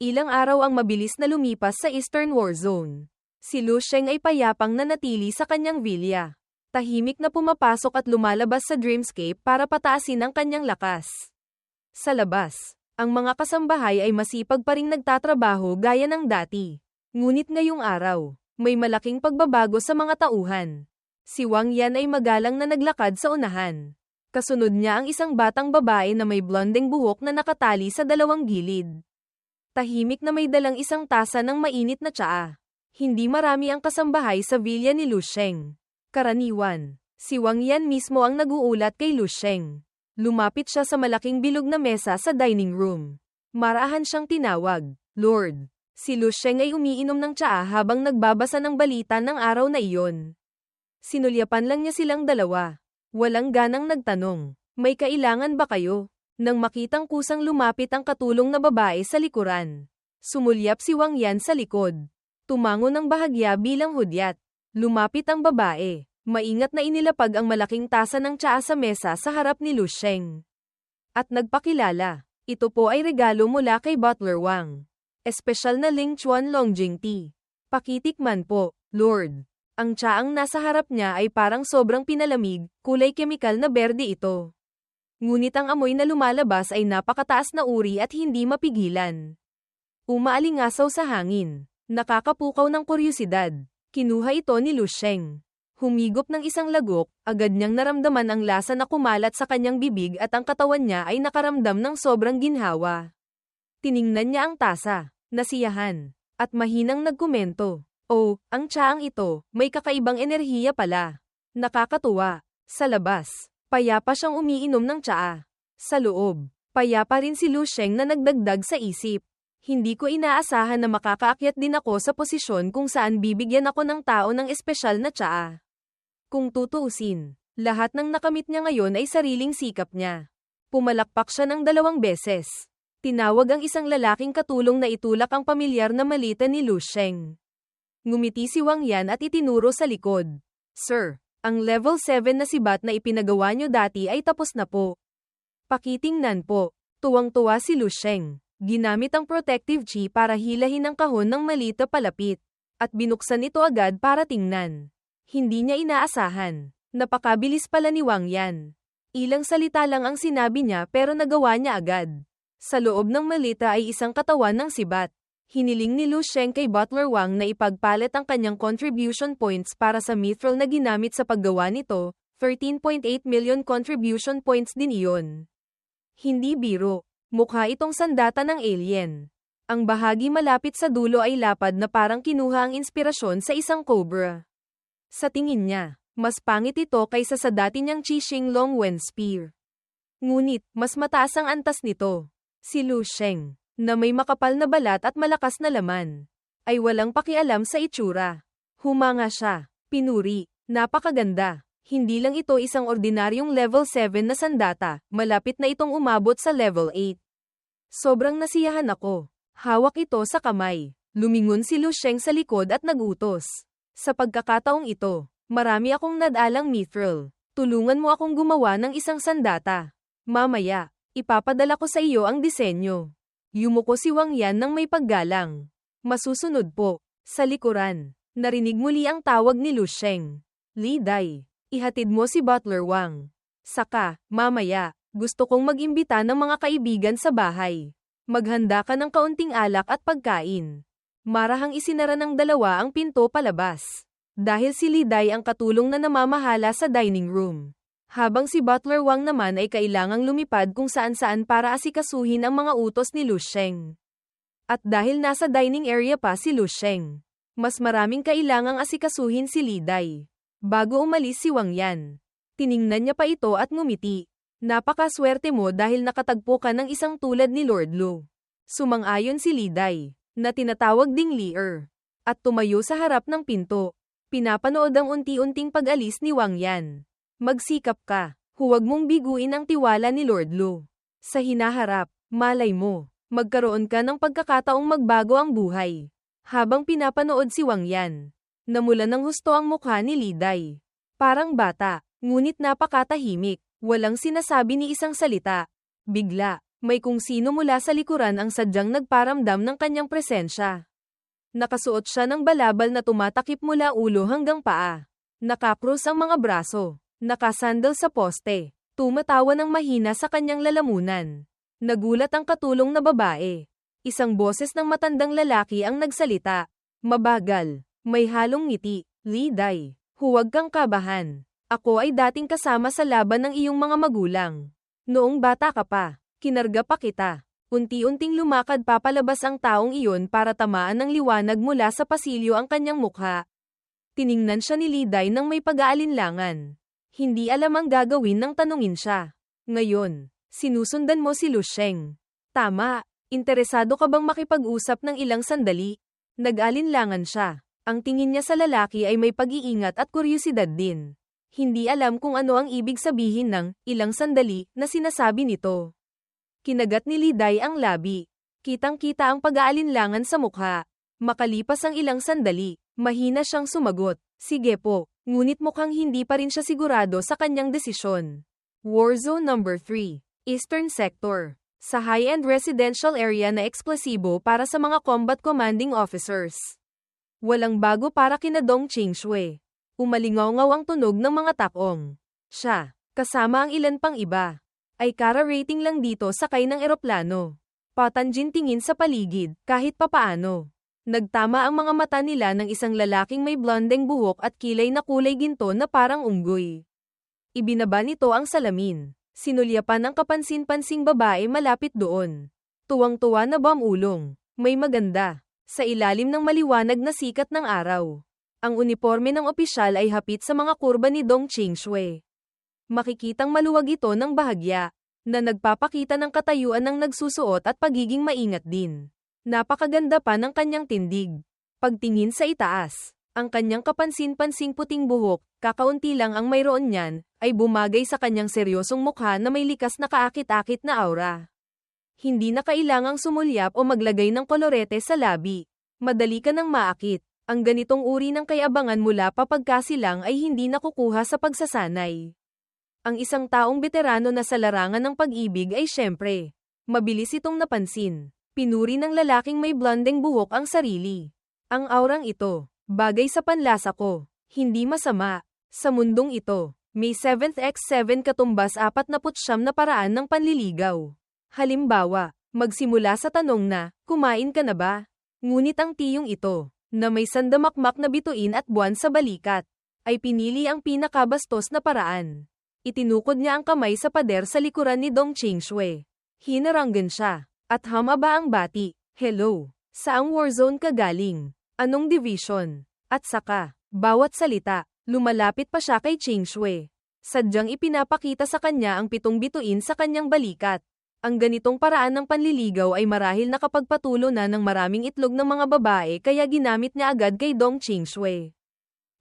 Ilang araw ang mabilis na lumipas sa Eastern War Zone. Si Lu Sheng ay payapang nanatili sa kanyang vilya. Tahimik na pumapasok at lumalabas sa dreamscape para pataasin ang kanyang lakas. Sa labas, ang mga kasambahay ay masipag pa ring nagtatrabaho gaya ng dati. Ngunit ngayong araw, may malaking pagbabago sa mga tauhan. Si Wang Yan ay magalang na naglakad sa unahan. Kasunod niya ang isang batang babae na may blondeng buhok na nakatali sa dalawang gilid. Tahimik na may dalang isang tasa ng mainit na tsaa. Hindi marami ang kasambahay sa vilya ni Lu Sheng. Karaniwan, si Wang Yan mismo ang naguulat kay Lu Sheng. Lumapit siya sa malaking bilog na mesa sa dining room. Marahan siyang tinawag, Lord. Si Lu Sheng ay umiinom ng tsaa habang nagbabasa ng balita ng araw na iyon. Sinulyapan lang niya silang dalawa. Walang ganang nagtanong, may kailangan ba kayo? Nang makitang kusang lumapit ang katulong na babae sa likuran. Sumulyap si Wang Yan sa likod. Tumango ng bahagya bilang hudyat. Lumapit ang babae. Maingat na inilapag ang malaking tasa ng tsaa sa mesa sa harap ni Lu Sheng. At nagpakilala, ito po ay regalo mula kay Butler Wang. Espesyal na Ling Chuan Longjing Tea. Pakitikman po, Lord. Ang tsaang nasa harap niya ay parang sobrang pinalamig, kulay kemikal na berde ito. Ngunit ang amoy na lumalabas ay napakataas na uri at hindi mapigilan. Umaalingasaw sa hangin. Nakakapukaw ng kuryosidad. Kinuha ito ni Lu Sheng. Humigop ng isang lagok, agad niyang naramdaman ang lasa na kumalat sa kanyang bibig at ang katawan niya ay nakaramdam ng sobrang ginhawa. Tiningnan niya ang tasa, nasiyahan, at mahinang nagkomento. Oh, ang tsaang ito, may kakaibang enerhiya pala. Nakakatuwa. Sa labas, payapa siyang umiinom ng tsaa. Sa loob, payapa rin si Lu Sheng na nagdagdag sa isip. Hindi ko inaasahan na makakaakyat din ako sa posisyon kung saan bibigyan ako ng tao ng espesyal na tsaa. Kung tutuusin, lahat ng nakamit niya ngayon ay sariling sikap niya. Pumalakpak siya ng 2 beses. Tinawag ang isang lalaking katulong na itulak ang pamilyar na malita ni Lu Sheng. Ngumiti si Wang Yan at itinuro sa likod. Sir, ang level 7 na sibat na ipinagawa niyo dati ay tapos na po. Pakitingnan po. Tuwang-tuwa si Lu Sheng. Ginamit ang protective chi para hilahin ang kahon ng malita palapit. At binuksan ito agad para tingnan. Hindi niya inaasahan. Napakabilis pala ni Wang Yan. Ilang salita lang ang sinabi niya pero nagawa niya agad. Sa loob ng malita ay isang katawan ng sibat. Hiniling ni Lu Sheng kay Butler Wang na ipagpalit ang kanyang contribution points para sa mithril na ginamit sa paggawa nito, 13.8 million contribution points din iyon. Hindi biro, mukha itong sandata ng alien. Ang bahagi malapit sa dulo ay lapad na parang kinuha ang inspirasyon sa isang cobra. Sa tingin niya, mas pangit ito kaysa sa dati niyang Qixing Long Wen Spear. Ngunit, mas mataas ang antas nito. Si Lu Sheng, na may makapal na balat at malakas na laman, ay walang pakialam sa itsura. Humanga siya, pinuri, napakaganda. Hindi lang ito isang ordinaryong level 7 na sandata, malapit na itong umabot sa level 8. Sobrang nasiyahan ako. Hawak ito sa kamay. Lumingon si Lu Sheng sa likod at nagutos. Sa pagkakataong ito, marami akong nadalang mithril. Tulungan mo akong gumawa ng isang sandata. Mamaya, ipapadala ko sa iyo ang disenyo. Yumuko si Wang Yan nang may paggalang. Masusunod po. Sa likuran, narinig muli ang tawag ni Lu Sheng. Li Dai, ihatid mo si Butler Wang. Saka, mamaya, gusto kong mag-imbita ng mga kaibigan sa bahay. Maghanda ka ng kaunting alak at pagkain. Marahang isinara ng 2 ang pinto palabas. Dahil si Li Dai ang katulong na namamahala sa dining room. Habang si Butler Wang naman ay kailangang lumipad kung saan-saan para asikasuhin ang mga utos ni Lu Sheng. At dahil nasa dining area pa si Lu Sheng, mas maraming kailangang asikasuhin si Li Dai. Bago umalis si Wang Yan, tiningnan niya pa ito at ngumiti. Napakaswerte mo dahil nakatagpo ka ng isang tulad ni Lord Lu. Sumang-ayon si Li Dai, na tinatawag ding Li Er, at tumayo sa harap ng pinto. Pinapanood ang unti-unting pag-alis ni Wang Yan. Magsikap ka, huwag mong biguin ang tiwala ni Lord Lu. Sa hinaharap, malay mo, magkaroon ka ng pagkakataong magbago ang buhay. Habang pinapanood si Wang Yan, namula ng husto ang mukha ni Li Dai. Parang bata, ngunit napakatahimik, walang sinasabi ni isang salita. Bigla, May kung sino mula sa likuran ang sadyang nagparamdam ng kanyang presensya. Nakasuot siya ng balabal na tumatakip mula ulo hanggang paa. Nakakrus ang mga braso. Nakasandal sa poste. Tumatawa ng mahina sa kanyang lalamunan. Nagulat ang katulong na babae. Isang boses ng matandang lalaki ang nagsalita. Mabagal. May halong ngiti. Liday. Huwag kang kabahan. Ako ay dating kasama sa laban ng iyong mga magulang. Noong bata ka pa. Kinarga pa kita. Unti-unting lumakad papalabas ang taong iyon para tamaan ng liwanag mula sa pasilyo ang kanyang mukha. Tiningnan siya ni Liday nang may pag-aalinlangan. Hindi alam ang gagawin nang tanungin siya. Ngayon, sinusundan mo si Lu Sheng. Tama, interesado ka bang makipag-usap ng ilang sandali? Nag-alinlangan siya. Ang tingin niya sa lalaki ay may pag-iingat at kuryusidad din. Hindi alam kung ano ang ibig sabihin ng ilang sandali na sinasabi nito. Kinagat ni Liday ang labi. Kitang-kita ang pag-aalinlangan sa mukha. Makalipas ang ilang sandali, mahina siyang sumagot. Sige po, ngunit mukhang hindi pa rin siya sigurado sa kanyang desisyon. Warzone number 3, Eastern Sector. Sa high-end residential area na eksplosibo para sa mga combat commanding officers. Walang bago para kina Dong Qingshui. Umalingaw-ngaw ang tunog ng mga takong. Siya, kasama ang ilan pang iba, ay kara-rating lang dito sakay ng eroplano. Patanjin tingin sa paligid, kahit papaano. Nagtama ang mga mata nila ng isang lalaking may blondeng buhok at kilay na kulay ginto na parang unggoy. Ibinaba nito ang salamin. Sinulyapan ng kapansin-pansing babae malapit doon. Tuwang-tuwa na bamulong. May maganda. Sa ilalim ng maliwanag na sikat ng araw. Ang uniforme ng opisyal ay hapit sa mga kurba ni Dong Qingshui. Makikitang maluwag ito ng bahagya, na nagpapakita ng katayuan ng nagsusuot at pagiging maingat din. Napakaganda pa ng kanyang tindig. Pagtingin sa itaas, ang kanyang kapansin-pansing puting buhok, kakaunti lang ang mayroon niyan, ay bumagay sa kanyang seryosong mukha na may likas na kaakit-akit na aura. Hindi na kailangang sumulyap o maglagay ng kolorete sa labi. Madali ka nang maakit. Ang ganitong uri ng kayabangan mula pa pagkasilang ay hindi nakukuha sa pagsasanay. Ang isang taong veterano na sa larangan ng pag-ibig ay syempre, mabilis itong napansin. Pinuri ng lalaking may blondeng buhok ang sarili. Ang aurang ito, bagay sa panlasa ko, hindi masama. Sa mundong ito, may 7x7 katumbas 49 na paraan ng panliligaw. Halimbawa, magsimula sa tanong na, kumain ka na ba? Ngunit ang tiyong ito, na may sandamakmak na bituin at buwan sa balikat, ay pinili ang pinakabastos na paraan. Itinukod niya ang kamay sa pader sa likuran ni Dong Qingshui. Hinaranggan siya, at hamaba ang bati. Hello, saang warzone ka galing? Anong division? At saka, bawat salita, lumalapit pa siya kay Qingshui. Sadyang ipinapakita sa kanya ang 7 bituin sa kanyang balikat. Ang ganitong paraan ng panliligaw ay marahil nakapagpatulo na ng maraming itlog ng mga babae kaya ginamit niya agad kay Dong Qingshui.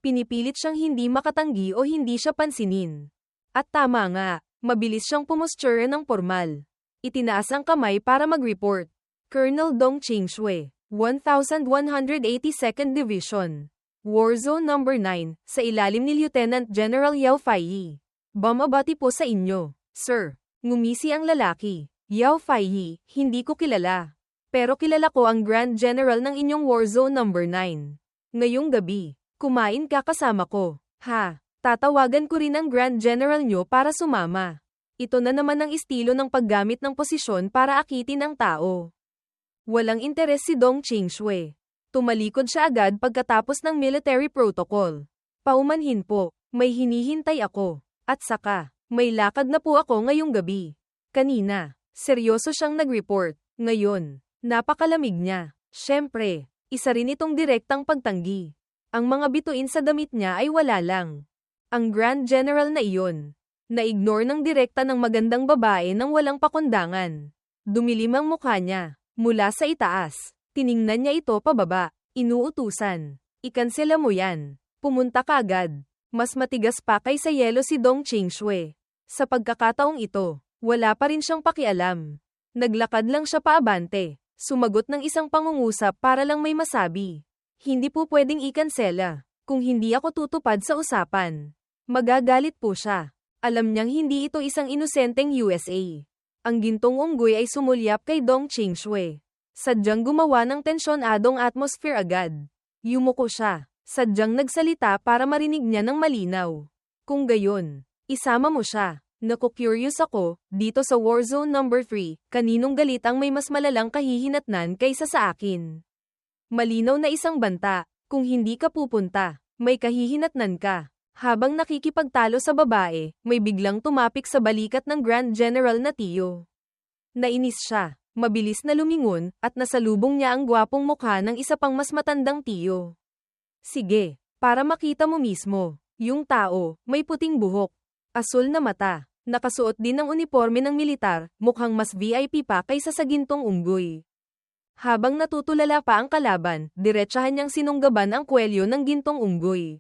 Pinipilit siyang hindi makatanggi o hindi siya pansinin. At tama nga, mabilis siyang pumusture ng formal. Itinaas ang kamay para mag-report. Colonel Dong Qingshui, 1182nd Division. Warzone number 9, sa ilalim ni Lieutenant General Yao Faiyi. Bumabati po sa inyo, sir. Ngumisi ang lalaki. Yao Faiyi, hindi ko kilala. Pero kilala ko ang Grand General ng inyong Warzone number 9. Ngayong gabi, kumain ka kasama ko. Ha, tatawagan ko rin ang Grand General nyo para sumama. Ito na naman ang estilo ng paggamit ng posisyon para akitin ang tao. Walang interes si Dong Qingshui. Tumalikod siya agad pagkatapos ng military protocol. Paumanhin po, may hinihintay ako. At saka, may lakad na po ako ngayong gabi. Kanina, seryoso siyang nag-report. Ngayon, napakalamig niya. Siyempre, isa rin itong direktang pagtanggi. Ang mga bituin sa damit niya ay wala lang. Ang Grand General na iyon, na-ignore ng direkta ng magandang babae nang walang pakundangan. Dumilim ang mukha niya. Mula sa itaas, tiningnan niya ito pababa. Inuutusan. Ikansela mo yan. Pumunta ka agad. Mas matigas pa kaysa yelo si Dong Qingshui. Sa pagkakataong ito, wala pa rin siyang pakialam. Naglakad lang siya paabante. Sumagot ng isang pangungusap para lang may masabi. Hindi po pwedeng ikansela. Kung hindi ako tutupad sa usapan, magagalit po siya. Alam niyang hindi ito isang inosenteng USA. Ang gintong unggoy ay sumulyap kay Dong Qingshui. Sadyang gumawa ng tensyonadong atmosphere agad. Yumuko siya. Sadyang nagsalita para marinig niya ng malinaw. Kung gayon, isama mo siya. Naku-curious ako, dito sa Warzone number 3, kaninong galit ang may mas malalang kahihinatnan kaysa sa akin? Malinaw na isang banta, kung hindi ka pupunta, may kahihinatnan ka. Habang nakikipagtalo sa babae, may biglang tumapik sa balikat ng Grand General na Tio. Nainis siya, mabilis na lumingon, at nasalubong niya ang gwapong mukha ng isa pang mas matandang Tio. Sige, para makita mo mismo, yung tao, may puting buhok, asul na mata, nakasuot din ng uniforme ng militar, mukhang mas VIP pa kaysa sa gintong unggoy. Habang natutulala pa ang kalaban, diretsahan niyang sinunggaban ang kwelyo ng gintong unggoy.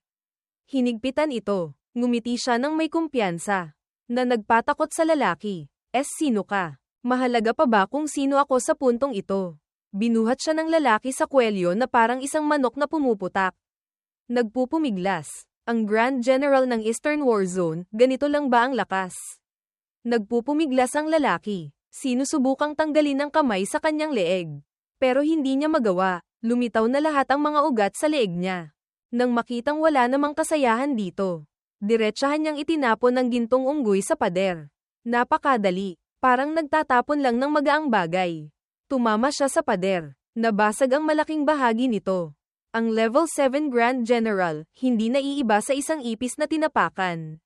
Hinigpitan ito, ngumiti siya ng may kumpiyansa, na nagpatakot sa lalaki. Sino ka? Mahalaga pa ba kung sino ako sa puntong ito? Binuhat siya ng lalaki sa kwelyo na parang isang manok na pumuputak. Nagpupumiglas. Ang Grand General ng Eastern Warzone, ganito lang ba ang lakas? Nagpupumiglas ang lalaki. Sinusubukang tanggalin ang kamay sa kanyang leeg. Pero hindi niya magawa, lumitaw na lahat ang mga ugat sa leeg niya. Nang makitang wala namang kasayahan dito, diretsahan niyang itinapon ang gintong unggoy sa pader. Napakadali, parang nagtatapon lang ng magaang bagay. Tumama siya sa pader, nabasag ang malaking bahagi nito. Ang level 7 Grand General, hindi naiiba sa isang ipis na tinapakan.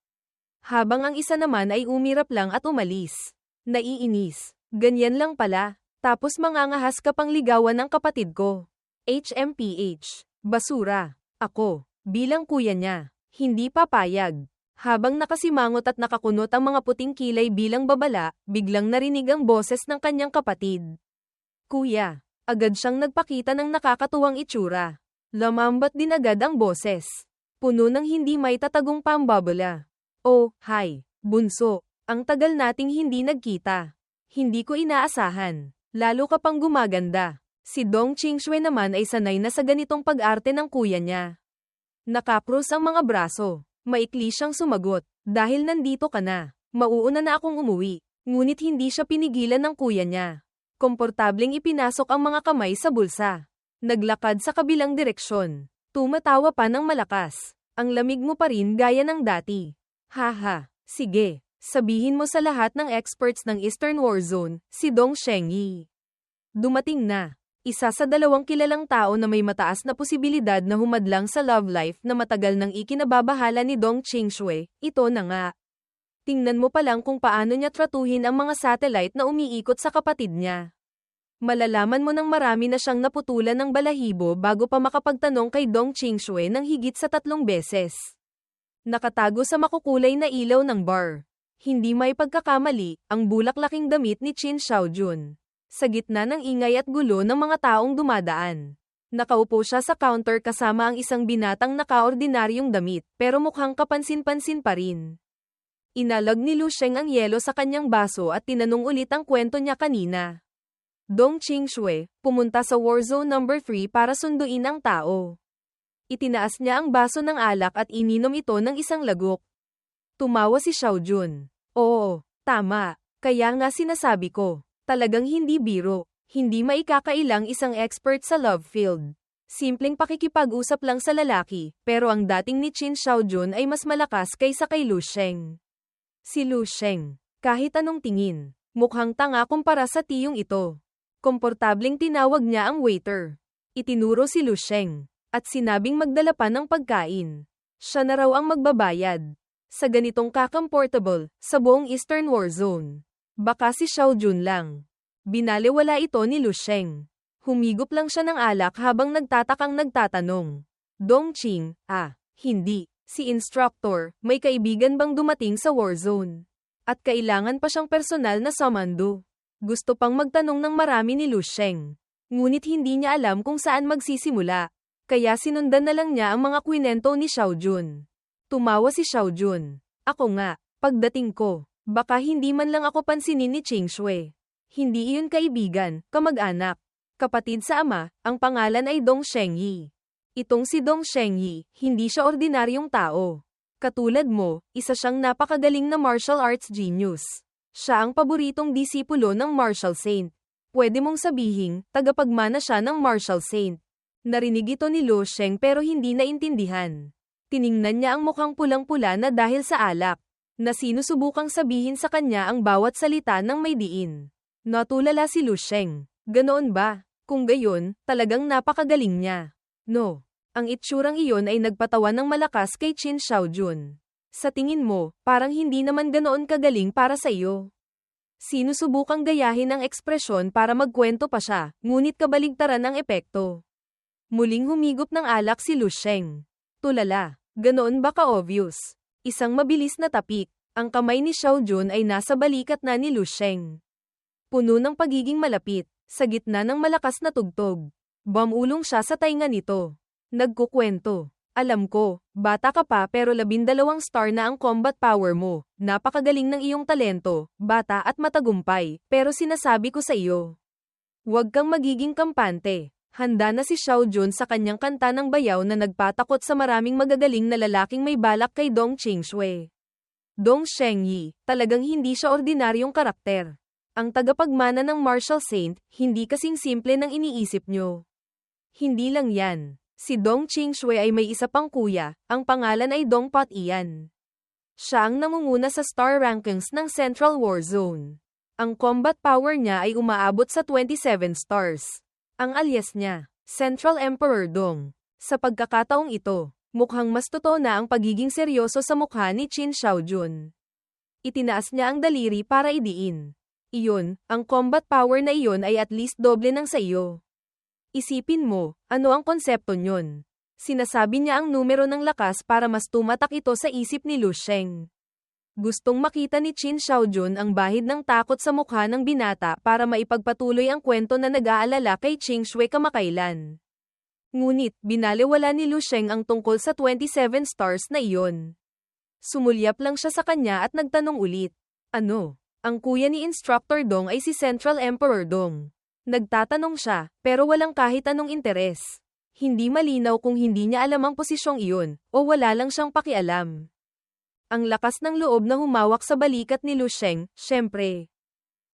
Habang ang isa naman ay umirap lang at umalis. Naiinis. Ganyan lang pala. Tapos mangangahas ka pang ligawan ng kapatid ko. HMPH. Basura. Ako, bilang kuya niya, hindi papayag. Habang nakasimangot at nakakunot ang mga puting kilay bilang babala, biglang narinig ang boses ng kanyang kapatid. Kuya. Agad siyang nagpakita ng nakakatuwang itsura. Lamambat din agad ang boses. Puno ng hindi may tatagong pambabala. Oh, hi, bunso. Ang tagal nating hindi nagkita. Hindi ko inaasahan. Lalo ka pang gumaganda. Si Dong Qingshui naman ay sanay na sa ganitong pag-arte ng kuya niya. Nakakrus ang mga braso. Maikli siyang sumagot. Dahil nandito ka na, mauuna na akong umuwi. Ngunit hindi siya pinigilan ng kuya niya. Komportableng ipinasok ang mga kamay sa bulsa. Naglakad sa kabilang direksyon. Tumatawa pa ng malakas. Ang lamig mo pa rin gaya ng dati. Haha, sige. Sabihin mo sa lahat ng experts ng Eastern Warzone, si Dong Shengyi. Dumating na. Isa sa dalawang kilalang tao na may mataas na posibilidad na humadlang sa love life na matagal nang ikinababahala ni Dong Qingshui, ito na nga. Tingnan mo pa lang kung paano niya tratuhin ang mga satellite na umiikot sa kapatid niya. Malalaman mo nang marami na siyang naputulan ng balahibo bago pa makapagtanong kay Dong Qingshui ng higit sa 3 beses. Nakatago sa makukulay na ilaw ng bar. Hindi may pagkakamali, ang bulaklaking damit ni Qin Xiaojun. Sa gitna ng ingay at gulo ng mga taong dumadaan. Nakaupo siya sa counter kasama ang isang binatang nakaordinaryong damit, pero mukhang kapansin-pansin pa rin. Inalag ni Lu Sheng ang yelo sa kanyang baso at tinanong ulit ang kwento niya kanina. Dong Qingshui, pumunta sa Warzone number 3 para sunduin ang tao. Itinaas niya ang baso ng alak at ininom ito ng isang lagok. Tumawa si Xiaojun. Oo, tama. Kaya nga sinasabi ko. Talagang hindi biro. Hindi maikakailang isang expert sa love field. Simpleng pakikipag-usap lang sa lalaki, pero ang dating ni Qin Xiaojun ay mas malakas kaysa kay Lu Sheng. Si Lu Sheng, kahit anong tingin, mukhang tanga kumpara sa tiyong ito. Komportableng tinawag niya ang waiter. Itinuro si Lu Sheng, at sinabing magdala pa ng pagkain. Siya na raw ang magbabayad. Sa ganitong kakomportable, sa buong Eastern Warzone. Baka si Xiaojun lang. Binaliwala ito ni Lu Sheng. Humigop lang siya ng alak habang nagtatakang nagtatanong. Dong Qing, hindi. Si instructor, may kaibigan bang dumating sa Warzone? At kailangan pa siyang personal na samando. Gusto pang magtanong ng marami ni Lu Sheng. Ngunit hindi niya alam kung saan magsisimula. Kaya sinundan na lang niya ang mga kwinento ni Xiaojun. Tumawa si Xiaojun. Ako nga, pagdating ko, baka hindi man lang ako pansinin ni Qingshui. Hindi iyon kaibigan, kamag-anak. Kapatid sa ama, ang pangalan ay Dong Shengyi. Itong si Dong Shengyi, hindi siya ordinaryong tao. Katulad mo, isa siyang napakagaling na martial arts genius. Siya ang paboritong disipulo ng Martial Saint. Pwede mong sabihing, tagapagmana siya ng Martial Saint. Narinig ito ni Lu Sheng pero hindi naintindihan. Tiningnan niya ang mukhang pulang-pula na dahil sa alak, na sinusubukang sabihin sa kanya ang bawat salita ng may diin. Natulala si Lu Sheng. Ganoon ba? Kung gayon, talagang napakagaling niya. No. Ang itsurang iyon ay nagpatawa ng malakas kay Qin Xiaojun. Sa tingin mo, parang hindi naman ganoon kagaling para sa iyo. Sinusubukang gayahin ang ekspresyon para magkwento pa siya, ngunit kabaligtaran ang epekto. Muling humigop ng alak si Lu Sheng. Tulala, ganoon ba ka-obvious? Isang mabilis na tapik, ang kamay ni Xiaojun ay nasa balikat na ni Lu Sheng. Puno ng pagiging malapit, sa gitna ng malakas na tugtog. Bumulong siya sa tainga nito. Nagkukwento. Alam ko, bata ka pa pero 12 star na ang combat power mo. Napakagaling ng iyong talento, bata at matagumpay, pero sinasabi ko sa iyo. Huwag kang magiging kampante. Handa na si Xiaojun sa kanyang kanta ng bayaw na nagpatakot sa maraming magagaling na lalaking may balak kay Dong Qingshui. Dong Shengyi, talagang hindi siya ordinaryong karakter. Ang tagapagmana ng Martial Saint, hindi kasing simple ng iniisip nyo. Hindi lang yan. Si Dong Qingshui ay may isa pang kuya, ang pangalan ay Dong Pat Ian. Siya ang namumuna sa star rankings ng Central War Zone. Ang combat power niya ay umaabot sa 27 stars. Ang alias niya, Central Emperor Dong. Sa pagkakataong ito, mukhang mas totoo na ang pagiging seryoso sa mukha ni Qin Xiaojun. Itinaas niya ang daliri para idiin. Iyon, ang combat power na iyon ay at least doble ng sa iyo. Isipin mo, ano ang konsepto nyon? Sinasabi niya ang numero ng lakas para mas tumatak ito sa isip ni Lu Sheng. Gustong makita ni Qin Xiaojun ang bahid ng takot sa mukha ng binata para maipagpatuloy ang kwento na nag-aalala kay Qingshui kamakailan. Ngunit, binaliwala ni Lu Sheng ang tungkol sa 27 stars na iyon. Sumulyap lang siya sa kanya at nagtanong ulit. Ano? Ang kuya ni Instructor Dong ay si Central Emperor Dong. Nagtatanong siya, pero walang kahit anong interes. Hindi malinaw kung hindi niya alam ang posisyong iyon, o wala lang siyang pakialam. Ang lakas ng loob na humawak sa balikat ni Lu Sheng, syempre.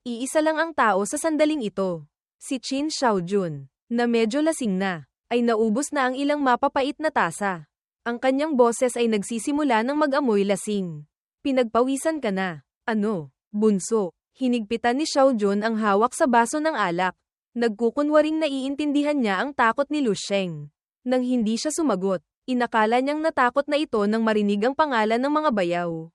Iisa lang ang tao sa sandaling ito. Si Qin Xiaojun, na medyo lasing na, ay naubos na ang ilang mapapait na tasa. Ang kanyang boses ay nagsisimula ng mag-amoy lasing. Pinagpawisan ka na. Ano, bunso? Hinigpitan ni Xiaojun ang hawak sa baso ng alak. Nagkukunwaring naiintindihan niya ang takot ni Lu Sheng. Nang hindi siya sumagot, inakala niyang natakot na ito nang marinig ang pangalan ng mga bayaw.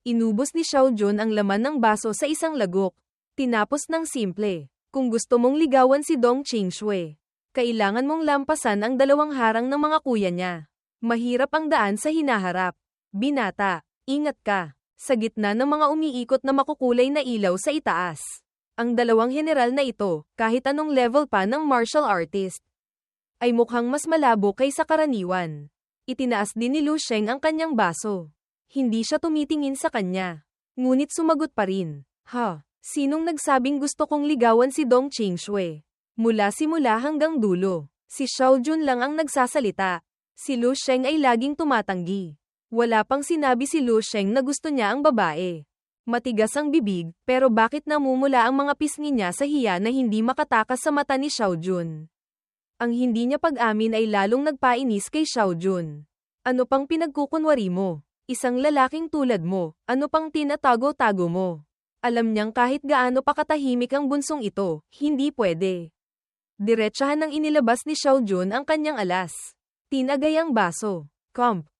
Inubos ni Xiaojun ang laman ng baso sa isang lagok. Tinapos ng simple. Kung gusto mong ligawan si Dong Qingshui, kailangan mong lampasan ang dalawang harang ng mga kuya niya. Mahirap ang daan sa hinaharap. Binata, ingat ka. Sa gitna ng mga umiikot na makukulay na ilaw sa itaas. Ang dalawang general na ito, kahit anong level pa ng martial artist, ay mukhang mas malabo kaysa karaniwan. Itinaas din ni Lu Sheng ang kanyang baso. Hindi siya tumitingin sa kanya. Ngunit sumagot pa rin. Sinong nagsabing gusto kong ligawan si Dong Qingshui? Mula simula hanggang dulo, si Xiaojun lang ang nagsasalita. Si Lu Sheng ay laging tumatanggi. Wala pang sinabi si Lu Sheng na gusto niya ang babae. Matigas ang bibig, pero bakit namumula ang mga pisngi niya sa hiya na hindi makatakas sa mata ni Xiaojun? Ang hindi niya pag-amin ay lalong nagpainis kay Xiaojun. Ano pang pinagkukunwari mo? Isang lalaking tulad mo, ano pang tinatago-tago mo? Alam niyang kahit gaano pa katahimik ang bunsong ito, hindi pwede. Diretsahan ng inilabas ni Xiaojun ang kanyang alas. Tinagay ang baso.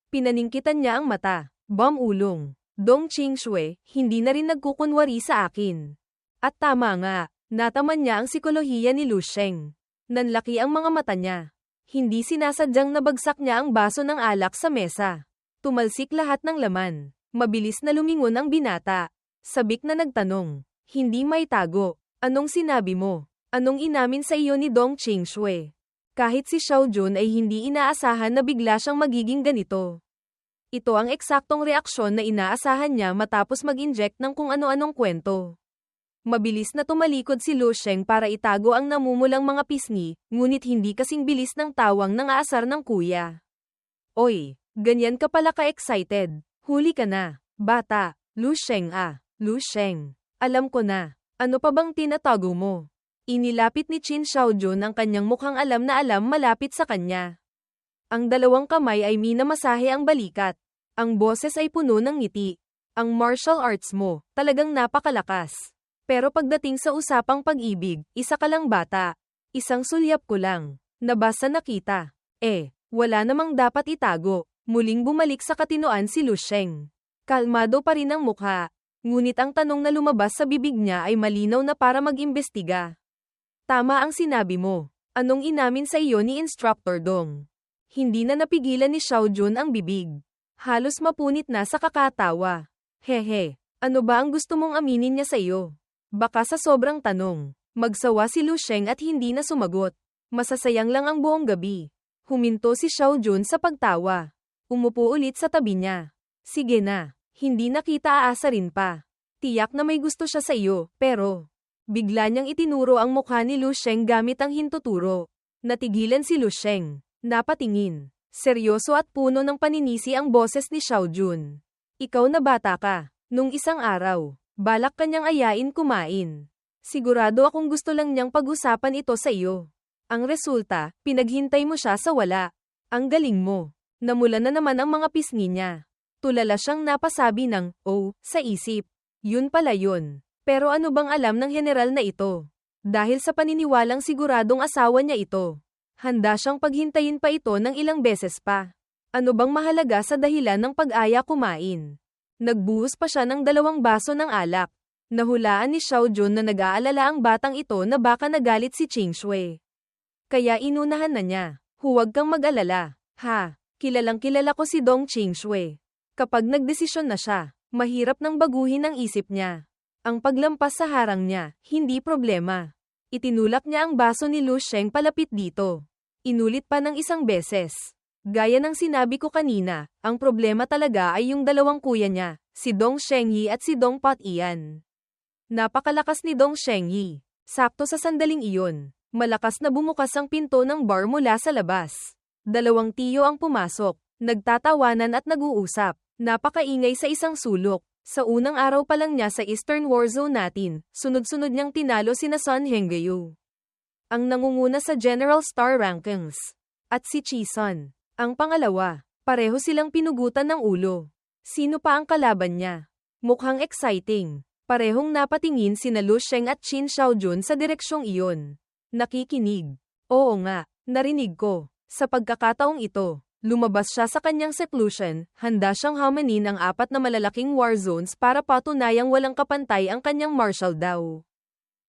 Pinaningkitan niya ang mata. Bumulong. Dong Qingshui, hindi na rin nagkukunwari sa akin. At tama nga, nataman niya ang sikolohiya ni Lu Sheng. Nanlaki ang mga mata niya. Hindi sinasadyang nabagsak niya ang baso ng alak sa mesa. Tumalsik lahat ng laman. Mabilis na lumingon ang binata. Sabik na nagtanong. Hindi may tago. Anong sinabi mo? Anong inamin sa iyo ni Dong Qingshui? Kahit si Xiaojun ay hindi inaasahan na bigla siyang magiging ganito. Ito ang eksaktong reaksyon na inaasahan niya matapos mag-inject ng kung ano-anong kwento. Mabilis na tumalikod si Lu Sheng para itago ang namumulang mga pisngi, ngunit hindi kasing bilis ng tawang ng aasar ng kuya. Oy, ganyan ka pala ka-excited. Huli ka na, bata. Lu Sheng. Lu Sheng. Alam ko na. Ano pa bang tinatago mo? Inilapit ni Qin Xiaojun ang kanyang mukhang alam na alam malapit sa kanya. Ang dalawang kamay ay minamasahe ang balikat. Ang boses ay puno ng ngiti. Ang martial arts mo, talagang napakalakas. Pero pagdating sa usapang pag-ibig, isa ka lang bata. Isang sulyap ko lang. Nabasa na kita. Wala namang dapat itago. Muling bumalik sa katinoan si Lu Sheng. Kalmado pa rin ang mukha. Ngunit ang tanong na lumabas sa bibig niya ay malinaw na para mag-imbestiga. Tama ang sinabi mo. Anong inamin sa iyo ni Instructor Dong? Hindi na napigilan ni Xiaojun ang bibig. Halos mapunit na sa kakatawa. Hehe, ano ba ang gusto mong aminin niya sa iyo? Baka sa sobrang tanong, magsawa si Lu Sheng at hindi na sumagot. Masasayang lang ang buong gabi. Huminto si Xiaojun sa pagtawa. Umupo ulit sa tabi niya. Sige na, hindi na kita aasarin pa. Tiyak na may gusto siya sa iyo, pero... Bigla niyang itinuro ang mukha ni Lu Sheng gamit ang hintuturo. Natigilan si Lu Sheng. Napatingin. Seryoso at puno ng paninisi ang boses ni Xiaojun. Ikaw na bata ka. Nung isang araw, balak kanyang ayain kumain. Sigurado akong gusto lang niyang pag-usapan ito sa iyo. Ang resulta, pinaghintay mo siya sa wala. Ang galing mo. Namula na naman ang mga pisngi niya. Tulala siyang napasabi ng, sa isip. Yun pala yun. Pero ano bang alam ng general na ito? Dahil sa paniniwalang siguradong asawa niya ito. Handa siyang paghintayin pa ito ng ilang beses pa. Ano bang mahalaga sa dahilan ng pag-aya kumain? Nagbuhos pa siya ng 2 baso ng alak. Nahulaan ni Xiaojun na nag-aalala ang batang ito na baka nagalit si Qing Shui. Kaya inunahan na niya. Huwag kang mag-alala. Kilalang kilala ko si Dong Qing Shui. Kapag nagdesisyon na siya, mahirap nang baguhin ang isip niya. Ang paglampas sa harang niya, hindi problema. Itinulak niya ang baso ni Lu Sheng palapit dito. Inulit pa ng isang beses. Gaya ng sinabi ko kanina, ang problema talaga ay yung 2 kuya niya, si Dong Shengyi at si Dong Pat-ian. Napakalakas ni Dong Shengyi. Sakto sa sandaling iyon, malakas na bumukas ang pinto ng bar mula sa labas. 2 tiyo ang pumasok, nagtatawanan at nag-uusap. Napakaingay sa isang sulok. Sa unang araw pa lang niya sa Eastern Warzone natin, sunod-sunod niyang tinalo sina Sun Hengyu, ang nangunguna sa General Star Rankings, at si Chi Sun, ang pangalawa. Pareho silang pinugutan ng ulo. Sino pa ang kalaban niya? Mukhang exciting. Parehong napatingin sina Lu Sheng at Qin Xiaojun sa direksyong iyon. Nakikinig. Oo nga, narinig ko. Sa pagkakataong ito, lumabas siya sa kanyang seclusion, handa siyang hamanin ang 4 na malalaking war zones para patunayang walang kapantay ang kanyang martial daw.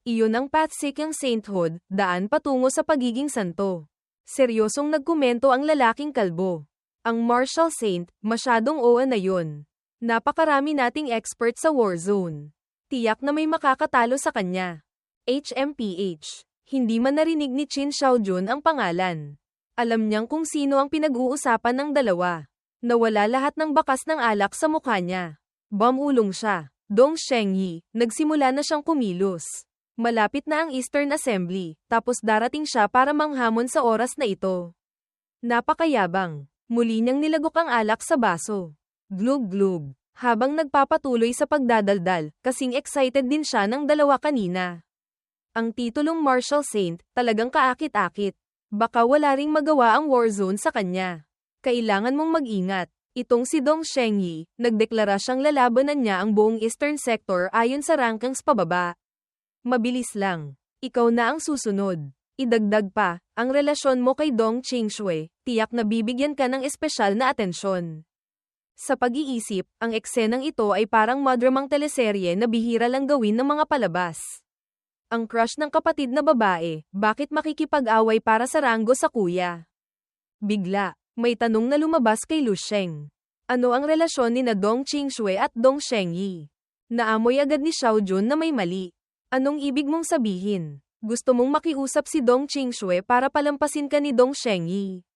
Iyon ang path-seeking sainthood, daan patungo sa pagiging santo. Seryosong nagkomento ang lalaking kalbo. Ang martial saint, masyadong OA na yun. Napakarami nating expert sa war zone. Tiyak na may makakatalo sa kanya. HMPH. Hindi man narinig ni Qin Xiaojun ang pangalan. Alam niyang kung sino ang pinag-uusapan ng dalawa. Nawala lahat ng bakas ng alak sa mukha niya. Bumulong siya. Dong Shengyi, nagsimula na siyang kumilos. Malapit na ang Eastern Assembly, tapos darating siya para manghamon sa oras na ito. Napakayabang. Muli niyang nilagok ang alak sa baso. Glug-glug. Habang nagpapatuloy sa pagdadaldal, kasing excited din siya ng 2 kanina. Ang titulong Martial Saint, talagang kaakit-akit. Baka wala ring magawa ang Warzone sa kanya. Kailangan mong mag-ingat. Itong si Dong Shengyi, nagdeklara siyang lalabanan niya ang buong Eastern Sector ayon sa rankings pababa. Mabilis lang. Ikaw na ang susunod. Idagdag pa, ang relasyon mo kay Dong Qing Shui, tiyak na bibigyan ka ng espesyal na atensyon. Sa pag-iisip, ang eksenang ito ay parang madramang teleserye na bihira lang gawin ng mga palabas. Ang crush ng kapatid na babae, bakit makikipag-away para sa ranggo sa kuya? Bigla, may tanong na lumabas kay Lu Sheng. Ano ang relasyon ni na Dong Qing Shui at Dong Shengyi? Naamoy agad ni Xiaojun na may mali. Anong ibig mong sabihin? Gusto mong makiusap si Dong Qing Shui para palampasin ka ni Dong Shengyi?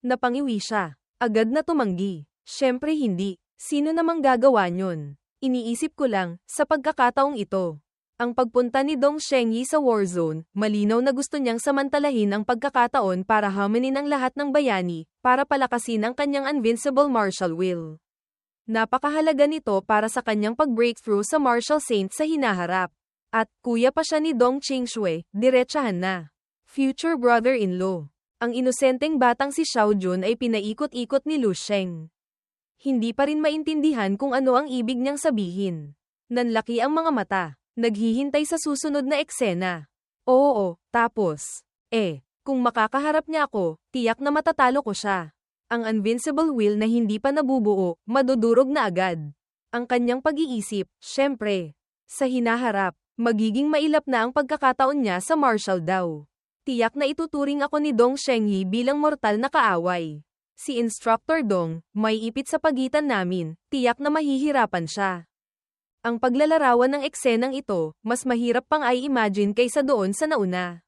Napangiwi siya. Agad na tumanggi. Siyempre hindi. Sino namang gagawa nyon? Iniisip ko lang, sa pagkakataong ito. Ang pagpunta ni Dong Shengyi sa Warzone, malinaw na gusto niyang samantalahin ang pagkakataon para hamanin ang lahat ng bayani, para palakasin ang kanyang invincible martial will. Napakahalaga nito para sa kanyang pag-breakthrough sa martial saint sa hinaharap. At, kuya pa siya ni Dong Qingshui, diretsahan na. Future brother-in-law. Ang inosenteng batang si Xiao Jun ay pinaikot-ikot ni Lu Sheng. Hindi pa rin maintindihan kung ano ang ibig niyang sabihin. Nanlaki ang mga mata, naghihintay sa susunod na eksena. Oo, tapos. Kung makakaharap niya ako, tiyak na matatalo ko siya. Ang invincible will na hindi pa nabubuo, madudurog na agad. Ang kanyang pag-iisip, syempre. Sa hinaharap, magiging mailap na ang pagkakataon niya sa martial daw. Tiyak na ituturing ako ni Dong Shengyi bilang mortal na kaaway. Si Instructor Dong, may ipit sa pagitan namin, tiyak na mahihirapan siya. Ang paglalarawan ng eksenang ito, mas mahirap pang i-imagine kaysa doon sa nauna.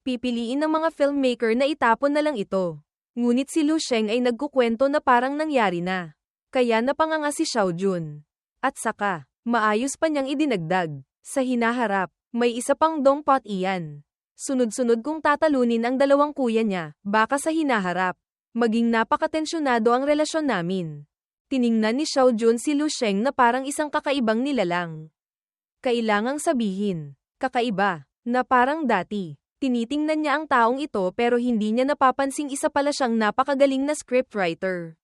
Pipiliin ng mga filmmaker na itapon na lang ito. Ngunit si Lu Sheng ay nagkukwento na parang nangyari na. Kaya napanganga si Xiao Jun. At saka, maayos pa niyang idinagdag. Sa hinaharap, may isa pang Dong Pot iyan. Sunod-sunod kong tatalunin ang dalawang kuya niya, baka sa hinaharap. Maging napakatensyonado ang relasyon namin. Tiningnan ni Xiao Jun si Lu Sheng na parang isang kakaibang nilalang. Kailangang sabihin, kakaiba, na parang dati. Tinitingnan niya ang taong ito pero hindi niya napapansing isa pala siyang napakagaling na scriptwriter.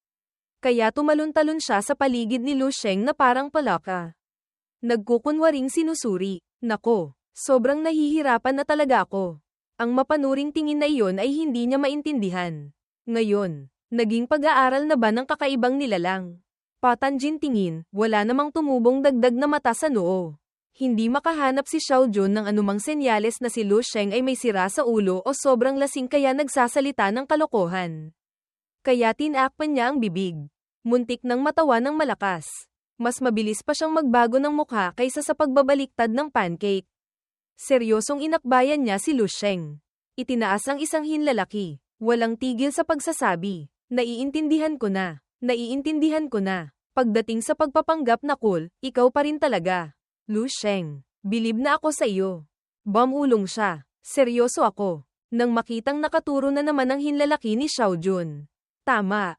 Kaya tumalon-talon siya sa paligid ni Lu Sheng na parang palaka. Nagkukunwaring sinusuri. Nako, sobrang nahihirapan na talaga ako. Ang mapanuring tingin na iyon ay hindi niya maintindihan. Ngayon, naging pag-aaral na ba ng kakaibang nilalang? Patanjin tingin, wala namang tumubong dagdag na mata sa noo. Hindi makahanap si Xiao Jun ng anumang senyales na si Lu Sheng ay may sira sa ulo o sobrang lasing kaya nagsasalita ng kalokohan. Kaya tinakpan niya ang bibig. Muntik nang matawa ng malakas. Mas mabilis pa siyang magbago ng mukha kaysa sa pagbabaliktad ng pancake. Seryosong inakbayan niya si Lu Sheng. Itinaas ang isang hinlalaki. Walang tigil sa pagsasabi. Naiintindihan ko na. Naiintindihan ko na. Pagdating sa pagpapanggap na cool, ikaw pa rin talaga. Lu Sheng, bilib na ako sa iyo. Bumulong siya. Seryoso ako. Nang makitang nakaturo na naman ang hinlalaki ni Xiao Jun. Tama.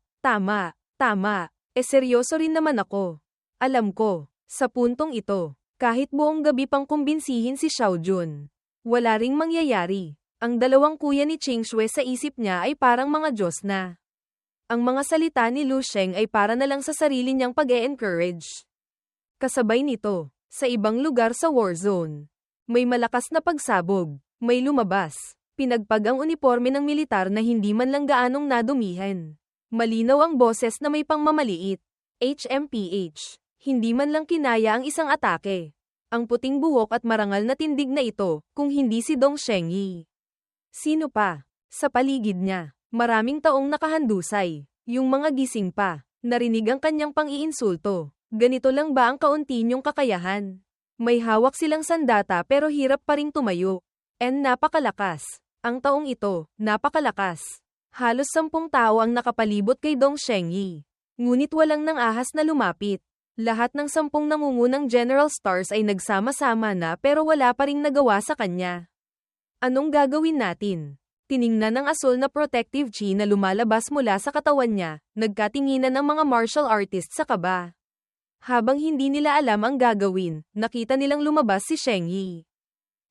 Seryoso rin naman ako. Alam ko, sa puntong ito, kahit buong gabi pang kumbinsihin si Xiao Jun, wala ring mangyayari. Ang dalawang kuya ni Qingshui sa isip niya ay parang mga Diyos na. Ang mga salita ni Lu Sheng ay para na lang sa sarili niyang pag-e-encourage. Kasabay nito, sa ibang lugar sa Warzone, may malakas na pagsabog, may lumabas. Pinagpag ang uniforme ng militar na hindi man lang gaanong nadumihan. Malinaw ang boses na may pangmamaliit. HMPH. Hindi man lang kinaya ang isang atake. Ang puting buhok at marangal na tindig na ito, kung hindi si Dong Shengyi. Sino pa? Sa paligid niya, maraming taong nakahandusay. Yung mga gising pa, narinig ang kanyang pang-iinsulto. Ganito lang ba ang kaunti niyong kakayahan? May hawak silang sandata pero hirap pa ring tumayo. Napakalakas. Ang taong ito, napakalakas. Halos 10 tao ang nakapalibot kay Dong Shengyi. Ngunit walang nang ahas na lumapit. Lahat ng 10 nangungunang General Stars ay nagsama-sama na pero wala pa ring nagawa sa kanya. Anong gagawin natin? Tiningnan ng asul na protective chi na lumalabas mula sa katawan niya, nagkatinginan ng mga martial artists sa kaba. Habang hindi nila alam ang gagawin, nakita nilang lumabas si Shengyi.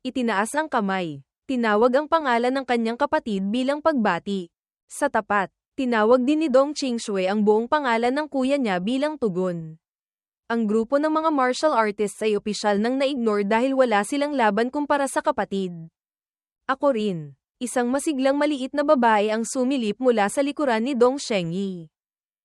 Itinaas ang kamay. Tinawag ang pangalan ng kanyang kapatid bilang pagbati. Sa tapat, tinawag din ni Dong Qingshui ang buong pangalan ng kuya niya bilang tugon. Ang grupo ng mga martial artists ay opisyal nang na-ignore dahil wala silang laban kumpara sa kapatid. Ako rin. Isang masiglang maliit na babae ang sumilip mula sa likuran ni Dong Shengyi.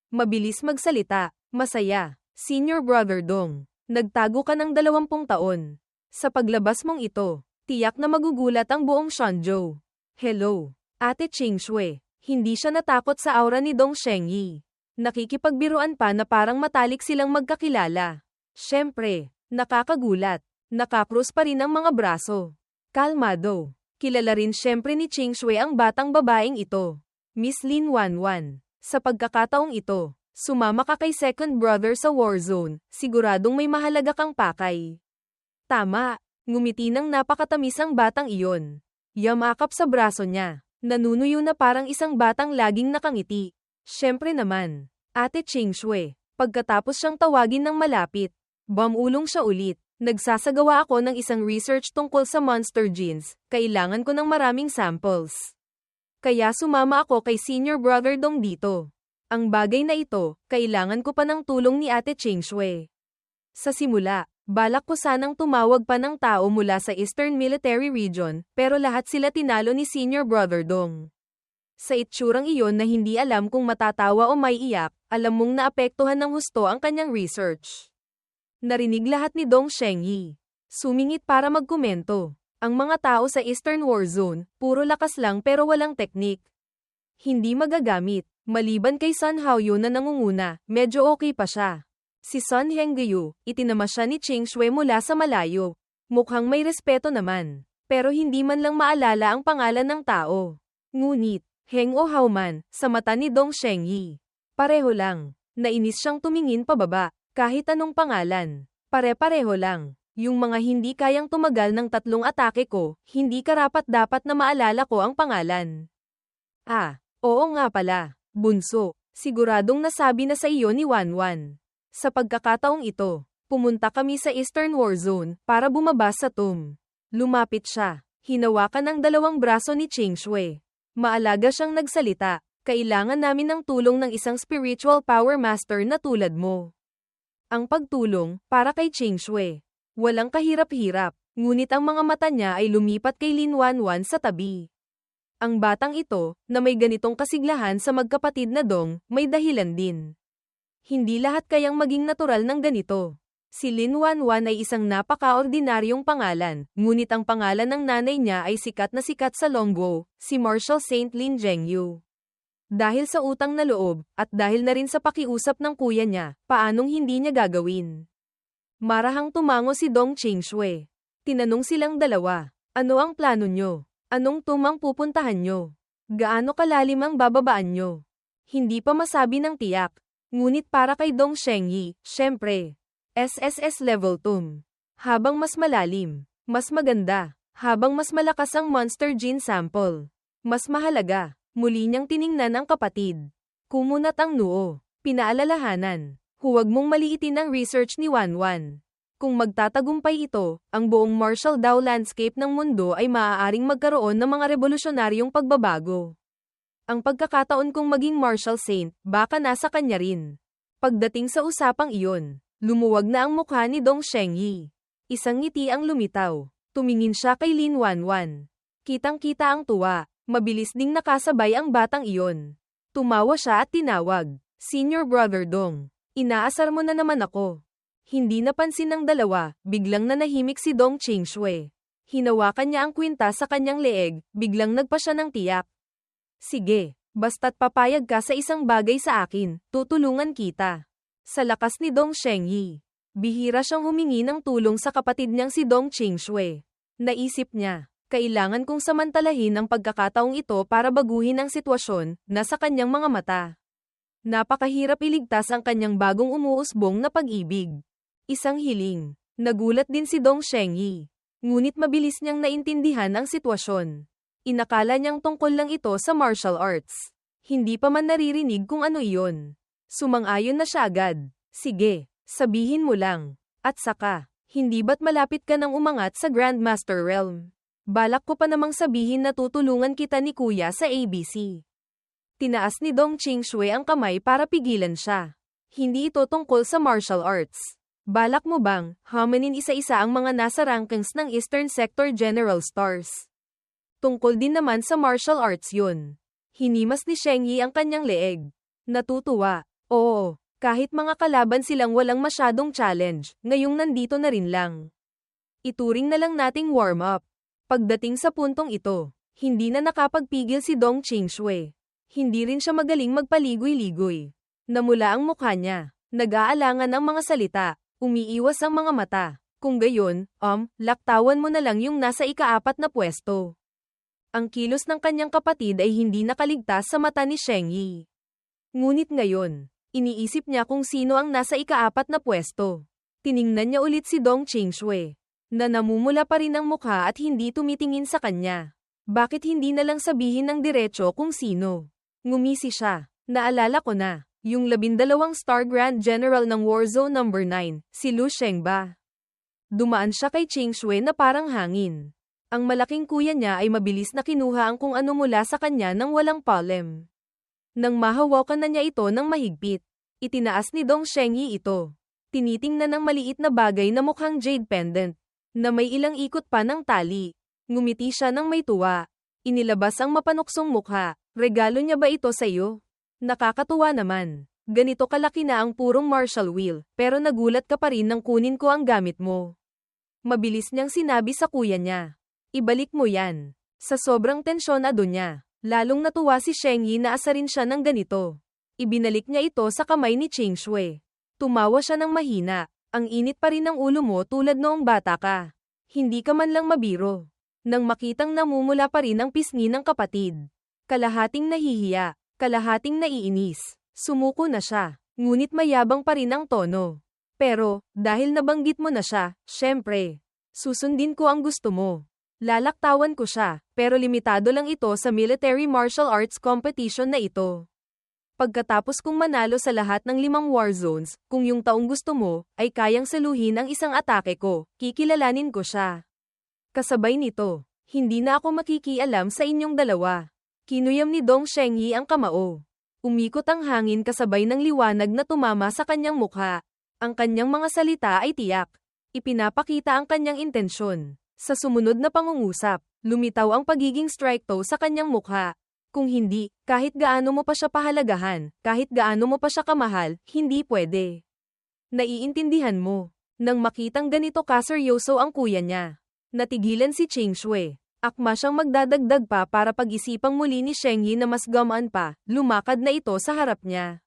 Mabilis magsalita, masaya. Senior Brother Dong, nagtago ka ng 20 taon. Sa paglabas mong ito, tiyak na magugulat ang buong Shenzhou. Hello, Ate Qingshui. Hindi siya natakot sa aura ni Dong Shengyi. Nakikipagbiruan pa na parang matalik silang magkakilala. Siyempre, nakakagulat. Nakakrus pa rin ang mga braso. Kalmado. Kilala rin siyempre ni Qingshui ang batang babaeng ito. Miss Lin Wanwan. Sa pagkakataong ito, sumama ka kay second brother sa Warzone, siguradong may mahalaga kang pakay. Tama, ngumiti ng napakatamis ang batang iyon. Yamakap sa braso niya, nanunuyo na parang isang batang laging nakangiti. Siyempre naman, Ate Qingshui, Pagkatapos siyang tawagin ng malapit, bumulong siya ulit. Nagsasagawa ako ng isang research tungkol sa monster genes, kailangan ko ng maraming samples. Kaya sumama ako kay Senior Brother Dong dito. Ang bagay na ito, kailangan ko pa ng tulong ni Ate Ching Shui. Sa simula, balak ko sanang tumawag pa ng tao mula sa Eastern Military Region, pero lahat sila tinalo ni Senior Brother Dong. Sa itsurang iyon na hindi alam kung matatawa o may iyak, alam mong naapektuhan ng husto ang kanyang research. Narinig lahat ni Dong Shengyi. Sumingit para magkomento. Ang mga tao sa Eastern War Zone, puro lakas lang pero walang teknik. Hindi magagamit, maliban kay Sun Haoyu na nangunguna, medyo okay pa siya. Si Sun Hengyu, itinama siya ni Ching Shui mula sa malayo. Mukhang may respeto naman, pero hindi man lang maalala ang pangalan ng tao. Ngunit, Heng o Haoman, sa mata ni Dong Shengyi. Pareho lang, nainis siyang tumingin pababa. Kahit anong pangalan, pare-pareho lang. Yung mga hindi kayang tumagal ng 3 atake ko, hindi karapat-dapat na maalala ko ang pangalan. Ah, oo nga pala, bunso, siguradong nasabi na sa iyo ni Wanwan. Sa pagkakataong ito, pumunta kami sa Eastern War Zone para bumaba sa tomb. Lumapit siya, hinawakan ang 2 braso ni Ching Shui. Maalaga siyang nagsalita, kailangan namin ng tulong ng isang spiritual power master na tulad mo. Ang pagtulong, para kay Ching Shui. Walang kahirap-hirap, ngunit ang mga mata niya ay lumipat kay Lin Wanwan sa tabi. Ang batang ito, na may ganitong kasiglahan sa magkapatid na Dong, may dahilan din. Hindi lahat kayang maging natural ng ganito. Si Lin Wanwan ay isang napaka-ordinaryong pangalan, ngunit ang pangalan ng nanay niya ay sikat na sikat sa Longguo, si Marshal Saint Lin Zhengyu. Dahil sa utang na loob, at dahil na rin sa pakiusap ng kuya niya, paanong hindi niya gagawin? Marahang tumango si Dong Ching Shui. Tinanong silang dalawa, ano ang plano nyo? Anong tumang pupuntahan nyo? Gaano kalalim ang bababaan nyo? Hindi pa masabi ng tiyak. Ngunit para kay Dong Shengyi, syempre. SSS level tomb. Habang mas malalim, mas maganda. Habang mas malakas ang monster gene sample. Mas mahalaga. Muli niyang tiningnan ang kapatid. Kumunat ang noo. Pinaalalahanan. Huwag mong maliitin ang research ni Wanwan. Kung magtatagumpay ito, ang buong martial Dao landscape ng mundo ay maaaring magkaroon ng mga revolusyonaryong pagbabago. Ang pagkakataon kong maging martial saint, baka nasa kanya rin. Pagdating sa usapang iyon, lumuwag na ang mukha ni Dong Shengyi. Isang ngiti ang lumitaw. Tumingin siya kay Lin Wanwan. Kitang-kita ang tuwa. Mabilis ding nakasabay ang batang iyon. Tumawa siya at tinawag, Senior Brother Dong. Inaasar mo na naman ako. Hindi napansin ng dalawa, biglang nanahimik si Dong Ching Shui. Hinawakan niya ang kwinta sa kanyang leeg, biglang nagpa siya ng tiyak. Sige, basta't papayag ka sa isang bagay sa akin, tutulungan kita. Sa lakas ni Dong Shengyi, bihira siyang humingi ng tulong sa kapatid niyang si Dong Ching Shui. Naisip niya, kailangan kong samantalahin ang pagkakataong ito para baguhin ang sitwasyon na sa kanyang mga mata. Napakahirap iligtas ang kanyang bagong umuusbong na pag-ibig. Isang hiling. Nagulat din si Dong Shengyi. Ngunit mabilis niyang naintindihan ang sitwasyon. Inakala niyang tungkol lang ito sa martial arts. Hindi pa man naririnig kung ano iyon. Sumang-ayon na siya agad. Sige, sabihin mo lang. At saka, hindi ba't malapit ka nang umangat sa Grandmaster Realm? Balak ko pa namang sabihin na tutulungan kita ni Kuya sa ABC. Tinaas ni Dong Ching Shui ang kamay para pigilan siya. Hindi ito tungkol sa martial arts. Balak mo bang hamanin isa-isa ang mga nasa rankings ng Eastern Sector General Stars? Tungkol din naman sa martial arts yun. Hinimas ni Shengyi ang kanyang leeg. Natutuwa. Oo, kahit mga kalaban silang walang masyadong challenge, ngayong nandito na rin lang. Ituring na lang nating warm-up. Pagdating sa puntong ito, hindi na nakapagpigil si Dong Ching Shui. Hindi rin siya magaling magpaligoy-ligoy. Namula ang mukha niya. Nag-aalangan ang mga salita. Umiiwas ang mga mata. Kung gayon, laktawan mo na lang yung nasa ika-4 na pwesto. Ang kilos ng kanyang kapatid ay hindi nakaligtas sa mata ni Shengyi. Ngunit ngayon, iniisip niya kung sino ang nasa ika-4 na pwesto. Tiningnan niya ulit si Dong Ching Shui. Na namumula pa rin ang mukha at hindi tumitingin sa kanya. Bakit hindi na lang sabihin ng diretso kung sino? Ngumisi siya. Naalala ko na. Yung 12-star Grand General ng Warzone No. 9, si Lu Sheng ba? Dumaan siya kay Ching Shui na parang hangin. Ang malaking kuya niya ay mabilis na kinuha ang kung ano mula sa kanya nang walang palem. Nang mahawakan na niya ito ng mahigpit, itinaas ni Dong Shengyi ito. Tinitingnan ng maliit na bagay na mukhang jade pendant, na may ilang ikot pa ng tali. Ngumiti siya ng may tuwa. Inilabas ang mapanuksong mukha. Regalo niya ba ito sa iyo? Nakakatuwa naman. Ganito kalaki na ang purong Marshall wheel, pero nagulat ka pa rin nang kunin ko ang gamit mo. Mabilis niyang sinabi sa kuya niya. Ibalik mo yan. Sa sobrang tensyonado niya, lalong natuwa si Shengyi na asarin siya ng ganito. Ibinalik niya ito sa kamay ni Ching Shui. Tumawa siya ng mahina. Ang init pa rin ng ulo mo tulad noong bata ka. Hindi ka man lang mabiro. Nang makitang namumula pa rin ang pisngi ng kapatid. Kalahating nahihiya, kalahating naiinis. Sumuko na siya, ngunit mayabang pa rin ang tono. Pero, dahil nabanggit mo na siya, syempre, susundin ko ang gusto mo. Lalaktawan ko siya, pero limitado lang ito sa military martial arts competition na ito. Pagkatapos kong manalo sa lahat ng 5 war zones, kung yung taong gusto mo, ay kayang saluhin ang isang atake ko, kikilalanin ko siya. Kasabay nito, hindi na ako makikialam sa inyong dalawa. Kinuyam ni Dong Shengyi ang kamao. Umikot ang hangin kasabay ng liwanag na tumama sa kanyang mukha. Ang kanyang mga salita ay tiyak. Ipinapakita ang kanyang intensyon. Sa sumunod na pangungusap, lumitaw ang pagiging strike toe sa kanyang mukha. Kung hindi, kahit gaano mo pa siya pahalagahan, kahit gaano mo pa siya kamahal, hindi pwede. Naiintindihan mo. Nang makitang ganito kaseryoso ang kuya niya, natigilan si Ching Shui. Akma siyang magdadagdag pa para pag-isipang muli ni Shengyi na mas gamaan pa, lumakad na ito sa harap niya.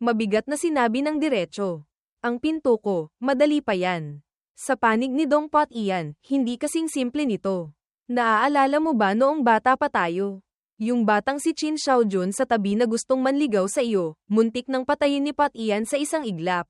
Mabigat na sinabi ng diretso. Ang pinto ko, madali pa yan. Sa panig ni Dong Pot iyan, hindi kasing simple nito. Naaalala mo ba noong bata pa tayo? Yung batang si Qin Xiaojun sa tabi na gustong manligaw sa iyo, muntik nang patayin ni Pot iyan sa isang iglap.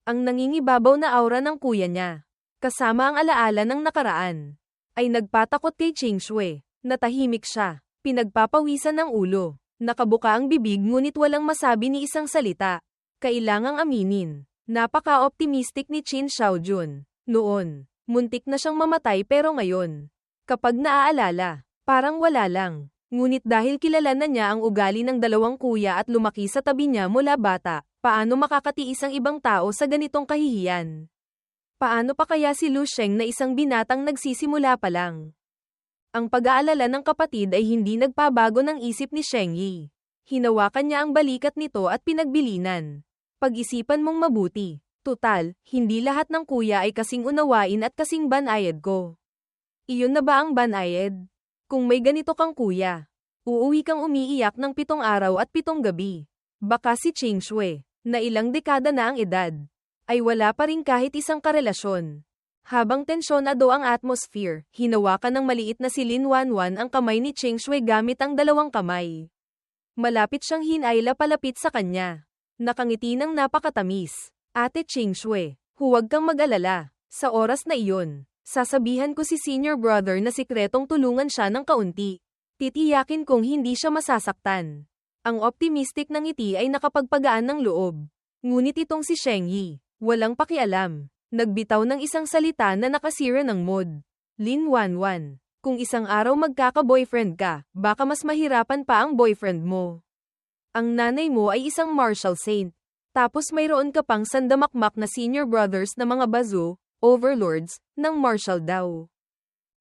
Ang nangingibabaw na aura ng kuya niya, kasama ang alaala ng nakaraan, ay nagpatakot kay Ching Shui. Natahimik siya, pinagpapawisan ng ulo, nakabuka ang bibig ngunit walang masabi ni isang salita. Kailangang aminin, napaka-optimistic ni Qin Xiaojun. Noon, muntik na siyang mamatay pero ngayon, kapag naaalala, parang wala lang. Ngunit dahil kilala na niya ang ugali ng dalawang kuya at lumaki sa tabi niya mula bata, paano makakatiis ang ibang tao sa ganitong kahihiyan? Paano pa kaya si Lu Sheng na isang binatang nagsisimula pa lang? Ang pag-aalala ng kapatid ay hindi nagpabago ng isip ni Shengyi. Hinawakan niya ang balikat nito at pinagbilinan. Pag-isipan mong mabuti. Tutal, hindi lahat ng kuya ay kasing unawain at kasing banayad ko. Iyon na ba ang banayad? Kung may ganito kang kuya, uuwi kang umiiyak ng 7 araw at 7 gabi. Baka si Ching Shui, na ilang dekada na ang edad, ay wala pa rin kahit isang karelasyon. Habang tensyonado ang atmosphere, hinawakan ng maliit na si Lin Wanwan ang kamay ni Ching Shui gamit ang 2 kamay. Malapit siyang hinayla palapit sa kanya. Nakangiti ng napakatamis. Ate Ching Shui, huwag kang mag-alala. Sa oras na iyon, sasabihan ko si senior brother na sikretong tulungan siya ng kaunti. Titiyakin kong hindi siya masasaktan. Ang optimistic ng ngiti ay nakapagpagaan ng loob. Ngunit itong si Shengyi, walang pakialam. Nagbitaw ng isang salita na nakasira ng mood. Lin Wanwan, kung isang araw magkaka-boyfriend ka, baka mas mahirapan pa ang boyfriend mo. Ang nanay mo ay isang martial saint. Tapos mayroon ka pang sandamakmak na senior brothers na mga bazo, overlords, ng martial daw.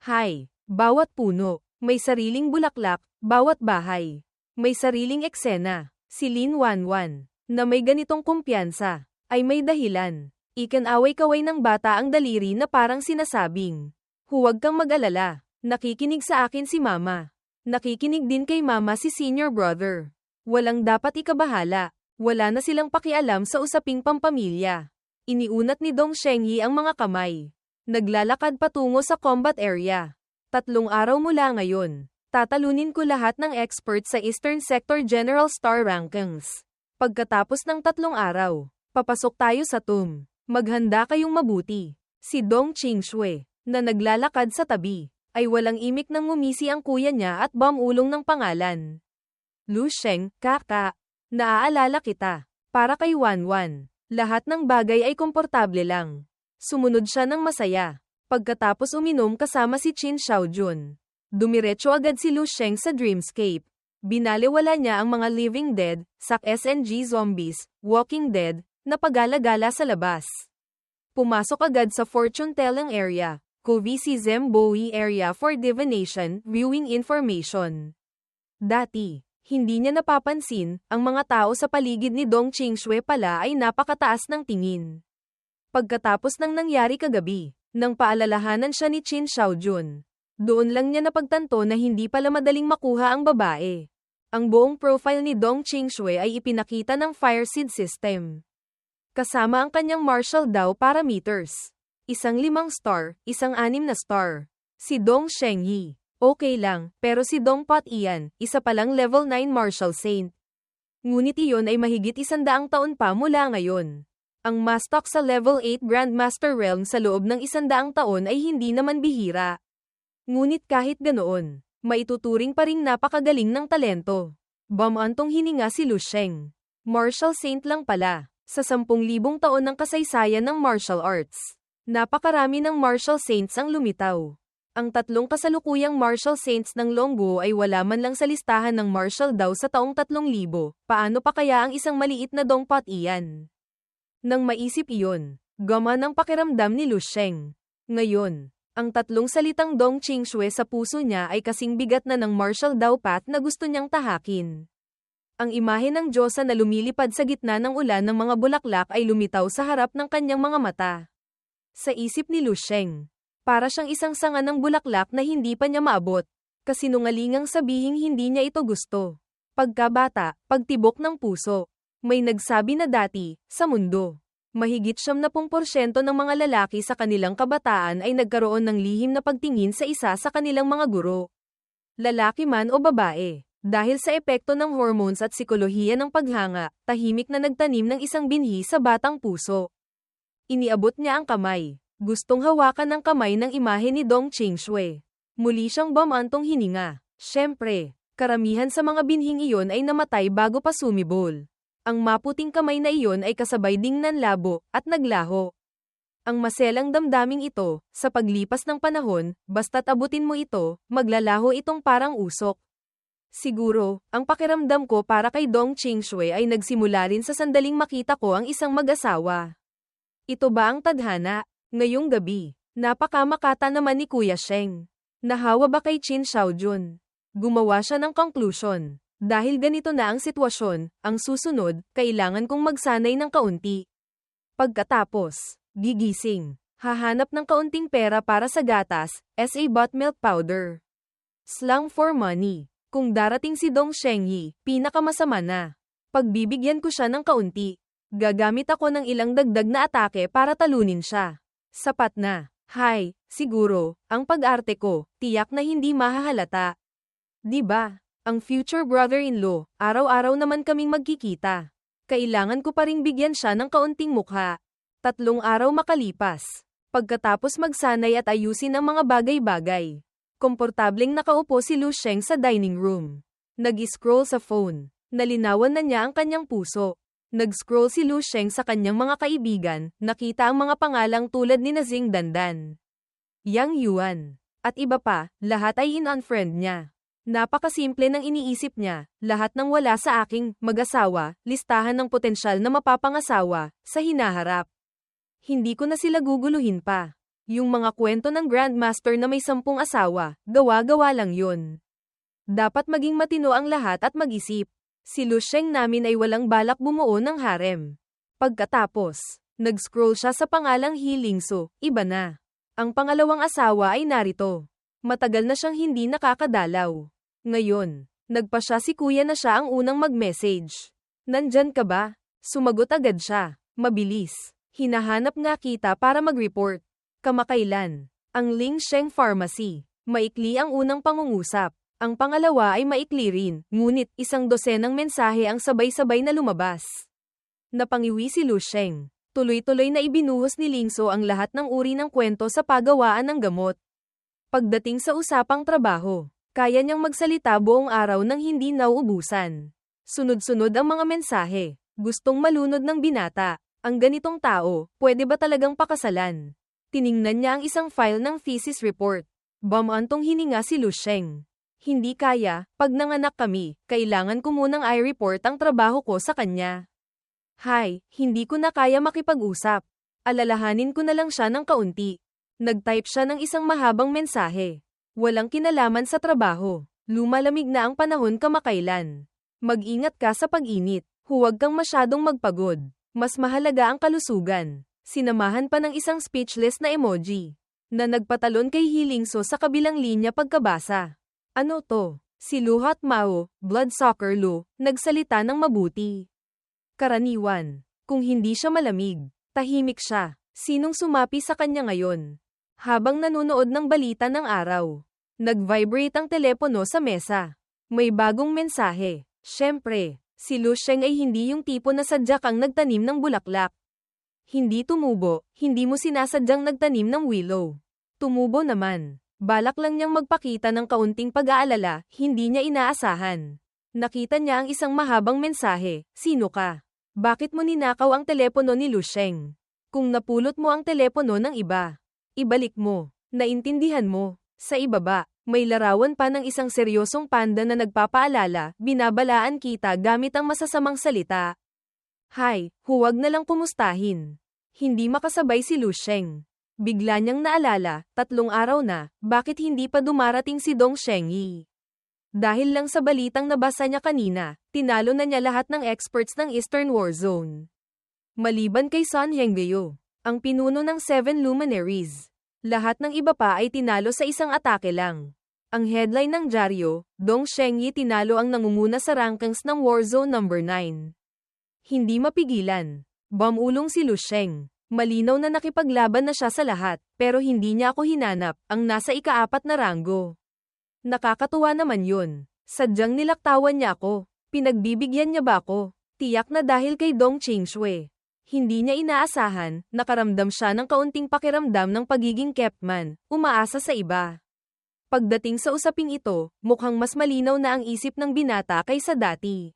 Hay, bawat puno, may sariling bulaklak, bawat bahay, may sariling eksena. Si Lin Wanwan, na may ganitong kumpiyansa, ay may dahilan. Ikan-away-kaway ng bata ang daliri na parang sinasabing, huwag kang mag-alala, nakikinig sa akin si mama. Nakikinig din kay mama si senior brother. Walang dapat ikabahala, wala na silang pakialam sa usaping pampamilya. Iniunat ni Dong Shengyi ang mga kamay. Naglalakad patungo sa combat area. 3 araw mula ngayon, tatalunin ko lahat ng experts sa Eastern Sector General Star Rankings. Pagkatapos ng 3 araw, papasok tayo sa tomb. Maghanda kayong mabuti. Si Dong Ching Shui, na naglalakad sa tabi, ay walang imik nang ngumisi ang kuya niya at bumulong ng pangalan. Lu Sheng, kaka. Naaalala kita. Para kay Wanwan. Lahat ng bagay ay komportable lang. Sumunod siya ng masaya. Pagkatapos uminom kasama si Qin Xiaojun. Dumiretso agad si Lu Sheng sa Dreamscape. Binaliwala niya ang mga living dead, SNG zombies, walking dead, na pagala-gala sa labas. Pumasok agad sa fortune-telling area, Kovisi Zembowi area for divination, viewing information. Dati, hindi niya napapansin, ang mga tao sa paligid ni Dong Qingshui pala ay napakataas ng tingin. Pagkatapos ng nangyari kagabi, nang paalalahanan siya ni Qin Xiaojun, doon lang niya napagtanto na hindi pala madaling makuha ang babae. Ang buong profile ni Dong Qingshui ay ipinakita ng Fireseed system. Kasama ang kanyang martial Dao parameters. Isang 5 star, isang 6 na star. Si Dong Shengyi, okay lang, pero si Dong Pat Ian, isa palang level 9 martial saint. Ngunit iyon ay mahigit 100 taon pa mula ngayon. Ang Mastok sa level 8 Grandmaster Realm sa loob ng 100 taon ay hindi naman bihira. Ngunit kahit ganoon, maituturing pa ring napakagaling ng talento. Bumantong hininga si Lu Sheng. Martial saint lang pala, sa 10,000 taon ng kasaysayan ng martial arts. Napakarami ng martial saints ang lumitaw. Ang 3 kasalukuyang martial saints ng Longguo ay wala man lang sa listahan ng martial Dao sa taong 3,000, paano pa kaya ang isang maliit na Dongpat iyan? Nang maisip iyon, gumana ang pakiramdam ni Lu Sheng. Ngayon, ang 3 salitang Dong Qingshui sa puso niya ay kasing bigat na ng martial Dao path na gusto niyang tahakin. Ang imahe ng Diyosa na lumilipad sa gitna ng ulan ng mga bulaklak ay lumitaw sa harap ng kanyang mga mata. Sa isip ni Lu Sheng, para siyang isang sanga ng bulaklak na hindi pa niya maabot. Kasinungalingang sabihing hindi niya ito gusto. Pagkabata, pagtibok ng puso. May nagsabi na dati, sa mundo, mahigit 70% ng mga lalaki sa kanilang kabataan ay nagkaroon ng lihim na pagtingin sa isa sa kanilang mga guro. Lalaki man o babae, dahil sa epekto ng hormones at psikolohiya ng paghanga, tahimik na nagtanim ng isang binhi sa batang puso. Iniabot niya ang kamay. Gustong hawakan ng kamay ng imahe ni Dong Qingshui. Muli siyang bumantong hininga. Siyempre, karamihan sa mga binhing iyon ay namatay bago pa sumibol. Ang maputing kamay na iyon ay kasabay ding nanlabo at naglaho. Ang maselang damdaming ito, sa paglipas ng panahon, basta't abutin mo ito, maglalaho itong parang usok. Siguro, ang pakiramdam ko para kay Dong Qingshui ay nagsimula rin sa sandaling makita ko ang isang mag-asawa. Ito ba ang tadhana? Ngayong gabi, napakamakata naman ni Kuya Sheng. Nahawa ba kay Qin Xiaojun? Gumawa siya ng conclusion. Dahil ganito na ang sitwasyon, ang susunod, kailangan kong magsanay ng kaunti. Pagkatapos, gigising, hahanap ng kaunting pera para sa gatas, sa buttermilk powder. Slang for money. Kung darating si Dong Shengyi, pinakamasama na. Pagbibigyan ko siya ng kaunti. Gagamit ako ng ilang dagdag na atake para talunin siya. Sapat na. Hay, siguro, ang pag-arte ko, tiyak na hindi mahahalata. Diba? Ang future brother-in-law, araw-araw naman kaming magkikita. Kailangan ko pa ring bigyan siya ng kaunting mukha. 3 araw makalipas. Pagkatapos magsanay at ayusin ang mga bagay-bagay. Komportableng nakaupo si Lu Sheng sa dining room. Nag-scroll sa phone. Nalinawan na niya ang kanyang puso. Nag-scroll si Lu Sheng sa kanyang mga kaibigan, nakita ang mga pangalang tulad ni Nazing Dandan, Yang Yuan, at iba pa, lahat ay in-unfriend niya. Napakasimple ng iniisip niya, lahat ng wala sa aking mag-asawa, listahan ng potensyal na mapapangasawa, sa hinaharap. Hindi ko na sila guguluhin pa. Yung mga kwento ng Grandmaster na may 10 asawa, gawa-gawa lang yun. Dapat maging matino ang lahat at mag-isip. Si Lu Sheng namin ay walang balak bumuo ng harem. Pagkatapos, nag-scroll siya sa pangalang Hilingso, iba na. Ang pangalawang asawa ay narito. Matagal na siyang hindi nakakadalaw. Ngayon, nagpa siya si kuya na siya ang unang mag-message. Nandyan ka ba? Sumagot agad siya. Mabilis. Hinahanap nga kita para mag-report. Kamakailan. Ang Ling Sheng Pharmacy. Maikli ang unang pangungusap. Ang pangalawa ay maikli rin, ngunit 12 mensahe ang sabay-sabay na lumabas. Napangiwi si Lu Sheng. Tuloy-tuloy na ibinuhos ni Lingso ang lahat ng uri ng kwento sa paggawaan ng gamot. Pagdating sa usapang trabaho, kaya niyang magsalita buong araw nang hindi nauubusan. Sunod-sunod ang mga mensahe. Gustong malunod ng binata. Ang ganitong tao, pwede ba talagang pakasalan? Tiningnan niya ang isang file ng thesis report. Bumantong hininga si Lu Sheng. Hindi kaya, pag nanganak kami, kailangan ko munang i-report ang trabaho ko sa kanya. Hay, hindi ko na kaya makipag-usap. Alalahanin ko na lang siya ng kaunti. Nag-type siya ng isang mahabang mensahe. Walang kinalaman sa trabaho. Lumalamig na ang panahon kamakailan. Mag-ingat ka sa pag-init. Huwag kang masyadong magpagod. Mas mahalaga ang kalusugan. Sinamahan pa ng isang speechless na emoji. Na nagpatalon kay Hilingso sa kabilang linya pagkabasa. Ano to? Si Luhat Mao, Blood Soccer Lu, nagsalita ng mabuti. Karaniwan. Kung hindi siya malamig, tahimik siya. Sinong sumapi sa kanya ngayon? Habang nanonood ng balita ng araw, nag-vibrate ang telepono sa mesa. May bagong mensahe. Siyempre, si Lu Sheng ay hindi yung tipo na sadya kang nagtanim ng bulaklak. Hindi tumubo, hindi mo sinasadyang nagtanim ng willow. Tumubo naman. Balak lang niyang magpakita ng kaunting pag-aalala, hindi niya inaasahan. Nakita niya ang isang mahabang mensahe, sino ka? Bakit mo ninakaw ang telepono ni Lu Sheng? Kung napulot mo ang telepono ng iba, ibalik mo. Naintindihan mo. Sa ibaba, may larawan pa ng isang seryosong panda na nagpapaalala, binabalaan kita gamit ang masasamang salita. Hay, huwag na lang kumustahin. Hindi makasabay si Lu Sheng. Bigla niyang naalala, 3 araw na, bakit hindi pa dumarating si Dong Shengyi? Dahil lang sa balitang nabasa niya kanina, tinalo na niya lahat ng experts ng Eastern War Zone. Maliban kay Sun Hengbeo, ang pinuno ng 7 luminaries. Lahat ng iba pa ay tinalo sa isang atake lang. Ang headline ng dyaryo, Dong Shengyi tinalo ang nangunguna sa rankings ng Warzone No. 9. Hindi mapigilan. Bumulong si Lu Sheng. Malinaw na nakipaglaban na siya sa lahat, pero hindi niya ako hinanap, ang nasa ika-4 na ranggo. Nakakatuwa naman yun. Sadyang nilaktawan niya ako. Pinagbibigyan niya ba ako? Tiyak na dahil kay Dong Qingshui. Hindi niya inaasahan, nakaramdam siya ng kaunting pakiramdam ng pagiging kept-man, umaasa sa iba. Pagdating sa usaping ito, mukhang mas malinaw na ang isip ng binata kaysa dati.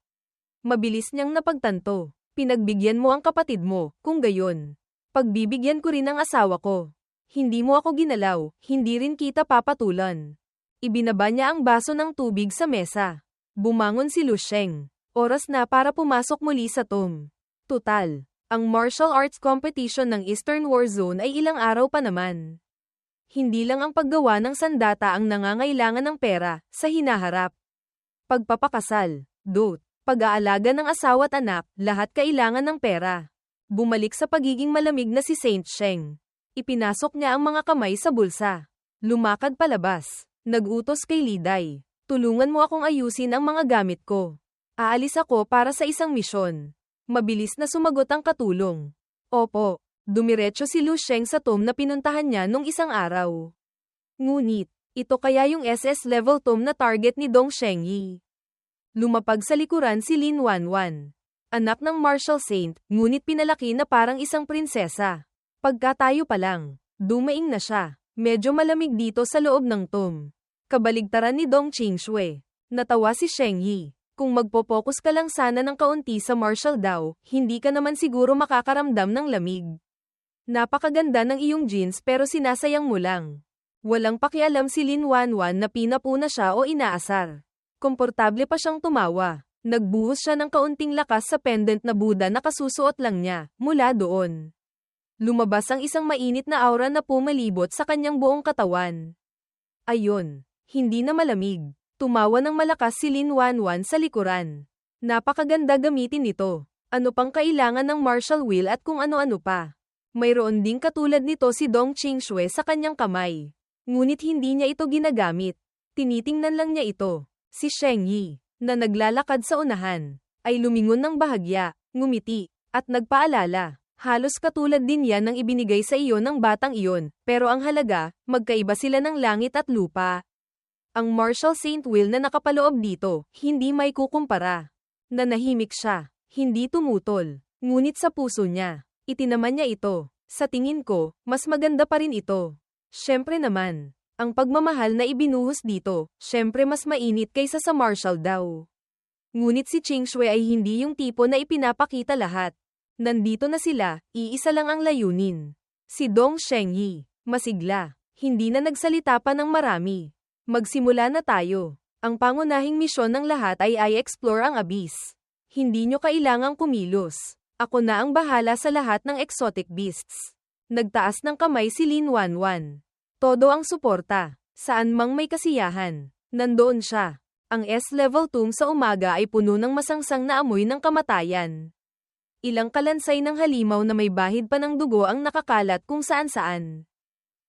Mabilis niyang napagtanto. Pinagbigyan mo ang kapatid mo, kung gayon. Pagbibigyan ko rin ang asawa ko. Hindi mo ako ginalaw, hindi rin kita papatulan. Ibinaba niya ang baso ng tubig sa mesa. Bumangon si Lu Sheng. Oras na para pumasok muli sa TOM. Tutal. Ang martial arts competition ng Eastern War Zone ay ilang araw pa naman. Hindi lang ang paggawa ng sandata ang nangangailangan ng pera, sa hinaharap. Pagpapakasal, pag-aalaga ng asawa at anak, lahat kailangan ng pera. Bumalik sa pagiging malamig na si Saint Sheng. Ipinasok niya ang mga kamay sa bulsa. Lumakad palabas. Nag-utos kay Liday. Tulungan mo akong ayusin ang mga gamit ko. Aalis ako para sa isang misyon. Mabilis na sumagot ang katulong. Opo. Dumiretso si Lu Sheng sa TOM na pinuntahan niya nung isang araw. Ngunit, ito kaya yung SS level TOM na target ni Dong Shengyi. Lumapag sa likuran si Lin Wanwan. Anak ng Martial Saint, ngunit pinalaki na parang isang prinsesa. Pagkatayo pa lang, dumaing na siya. Medyo malamig dito sa loob ng TOM. Kabaligtaran ni Dong Qingshui. Natawa si Shengyi. Kung magpo-focus ka lang sana ng kaunti sa martial daw, hindi ka naman siguro makakaramdam ng lamig. Napakaganda ng iyong jeans pero sinasayang mo lang. Walang pakialam si Lin Wanwan na pinapuna siya o inaasar. Komportable pa siyang tumawa. Nagbuhos siya ng kaunting lakas sa pendant na Buddha na kasusuot lang niya, mula doon. Lumabas ang isang mainit na aura na pumalibot sa kanyang buong katawan. Ayon, hindi na malamig. Tumawa ng malakas si Lin Wanwan sa likuran. Napakaganda gamitin ito. Ano pang kailangan ng martial will at kung ano-ano pa. Mayroon ding katulad nito si Dong Qingshui sa kanyang kamay. Ngunit hindi niya ito ginagamit. Tinitingnan lang niya ito. Si Shengyi, na naglalakad sa unahan, ay lumingon ng bahagya, ngumiti, at nagpaalala. Halos katulad din yan ng ibinigay sa iyo ng batang iyon, pero ang halaga, magkaiba sila ng langit at lupa. Ang Martial Saint Will na nakapaloob dito, hindi may kukumpara. Nanahimik siya, hindi tumutol, ngunit sa puso niya, itinaman niya ito. Sa tingin ko, mas maganda pa rin ito. Siyempre naman, ang pagmamahal na ibinuhos dito, siyempre mas mainit kaysa sa martial daw. Ngunit si Qingshui ay hindi yung tipo na ipinapakita lahat. Nandito na sila, iisa lang ang layunin. Si Dong Shengyi, masigla, hindi na nagsalita pa ng marami. Magsimula na tayo. Ang pangunahing misyon ng lahat ay i-explore ang abyss. Hindi nyo kailangang kumilos. Ako na ang bahala sa lahat ng exotic beasts. Nagtaas ng kamay si Lin Wanwan. Todo ang suporta. Saan mang may kasiyahan. Nandoon siya. Ang S-level tomb sa umaga ay puno ng masangsang na amoy ng kamatayan. Ilang kalansay ng halimaw na may bahid pa ng dugo ang nakakalat kung saan-saan.